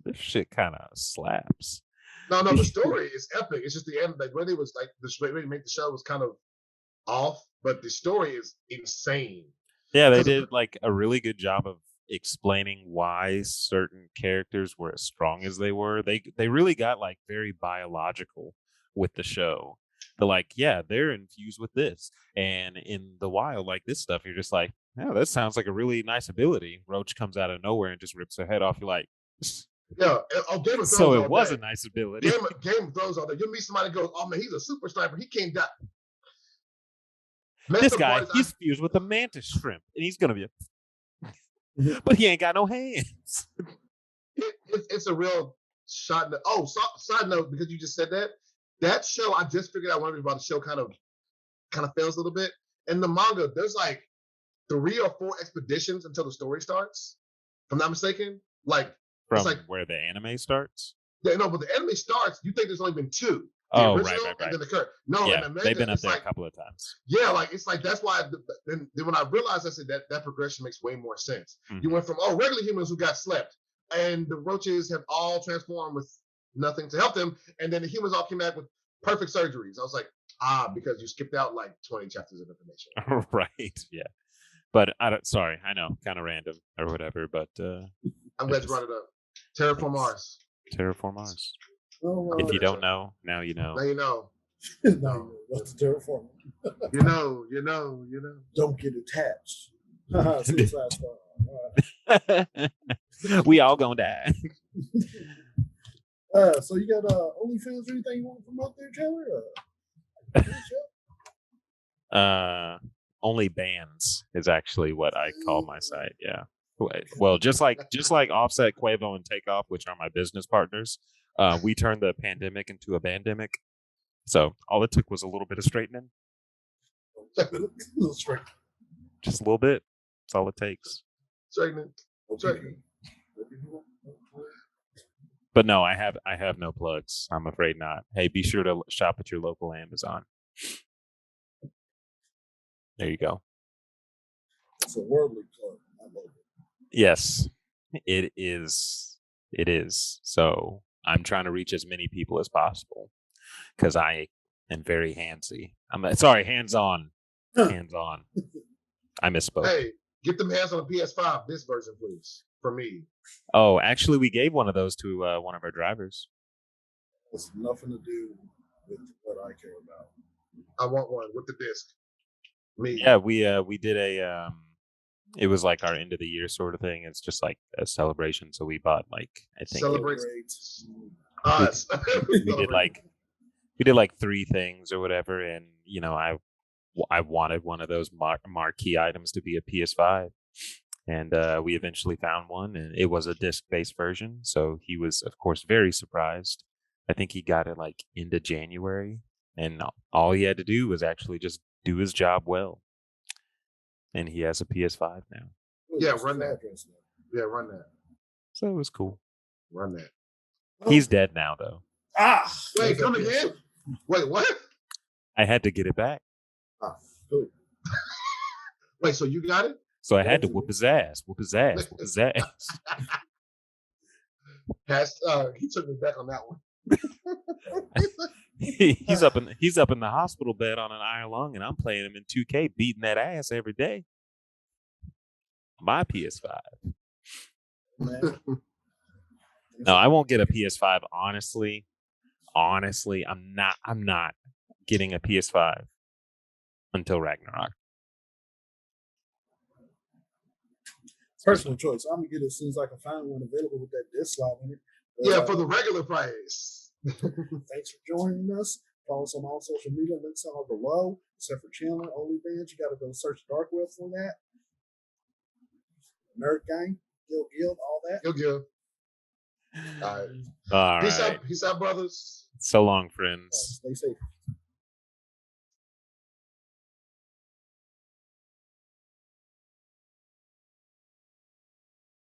this shit kind of slaps. No, the story is epic. It's just the end. Like, really was the way to make the show was kind of off, but the story is insane. Yeah, they did a really good job of explaining why certain characters were as strong as they were. They really got very biological with the show. They're they're infused with this, and in the wild, this stuff, you're just like, yeah, that sounds like a really nice ability. Roach comes out of nowhere and just rips her head off. You're like, yeah. Game of Thrones. So it was a nice ability. Game of Thrones all day. You meet somebody that goes, oh man, he's a super sniper. He can't die. This guy, he's fused with a mantis shrimp, and he's gonna be but he ain't got no hands. It's a real shot. Side note, because you just said that show, I just figured out whenever about the show kind of fails a little bit. In the manga, there's 3 or 4 expeditions until the story starts. If I'm not mistaken. From where the anime starts? Yeah, no, but the anime starts, you think there's only been 2. Oh, right. And then the current. No, yeah, in America, they've been up there a couple of times. Yeah, that's why. Then when I realized, I said that progression makes way more sense. Mm-hmm. You went from regular humans who got slept, and the roaches have all transformed with nothing to help them, and then the humans all came back with perfect surgeries. I was like, because you skipped out 20 chapters of information. Right. Yeah. But sorry, I know, kind of random or whatever, but I'm glad you brought it up. Terraform Mars. Terraform Mars. Oh, if you don't know, now you know. Now you know. No, what's the Terraform? You know. Don't get attached. Suicide Squad. We all gonna die. So you got OnlyFans or anything you want to promote there, Chandler? Only bands is actually what I call my site. Yeah. Well, just like Offset, Quavo, and Takeoff, which are my business partners, we turned the pandemic into a bandemic. So all it took was a little bit of straightening. Straight. Just a little bit. That's all it takes. Straightening. But no, I have no plugs. I'm afraid not. Hey, be sure to shop at your local Amazon. There you go. It's a worldly plug. I love it. Yes, it is. It is. So I'm trying to reach as many people as possible because I am very handsy. Hands-on. Hands-on. I misspoke. Hey, get them hands on the PS5, this version, please, for me. Oh, actually, we gave one of those to one of our drivers. It's nothing to do with what I care about. I want one with the disc. Me. Yeah, we did a it was like our end of the year sort of thing. It's just like a celebration. So we bought like I think Celebrate us. we did like 3 things or whatever, and you know I wanted one of those marquee items to be a PS5, and we eventually found one, and it was a disc-based version. So he was of course very surprised. I think he got it like into January, and all he had to do was actually just do his job well. And he has a PS5 now. Yeah, run that. Yeah, run that. So it was cool. Run that. He's dead now, though. Wait, come again? Wait, what? I had to get it back. Cool. Wait, so you got it? So I had to whoop his ass. Whoop his ass. Whoop his ass. He took me back on that one. he's up in the hospital bed on an iron lung, and I'm playing him in 2K, beating that ass every day. My PS5. No, I won't get a PS5. Honestly, I'm not getting a PS5 until Ragnarok. Personal choice. I'm gonna get it as soon as I can find one available with that disc slot in it. Yeah, for the regular price. Thanks for joining us. Follow us on all social media. Links are below. Except for Chandler, OnlyFans. You got to go search Dark Web for that. Nerd Gang, Guild, all that. Guild. All right. All Peace right. out. Peace out, brothers. So long, friends. Stay safe.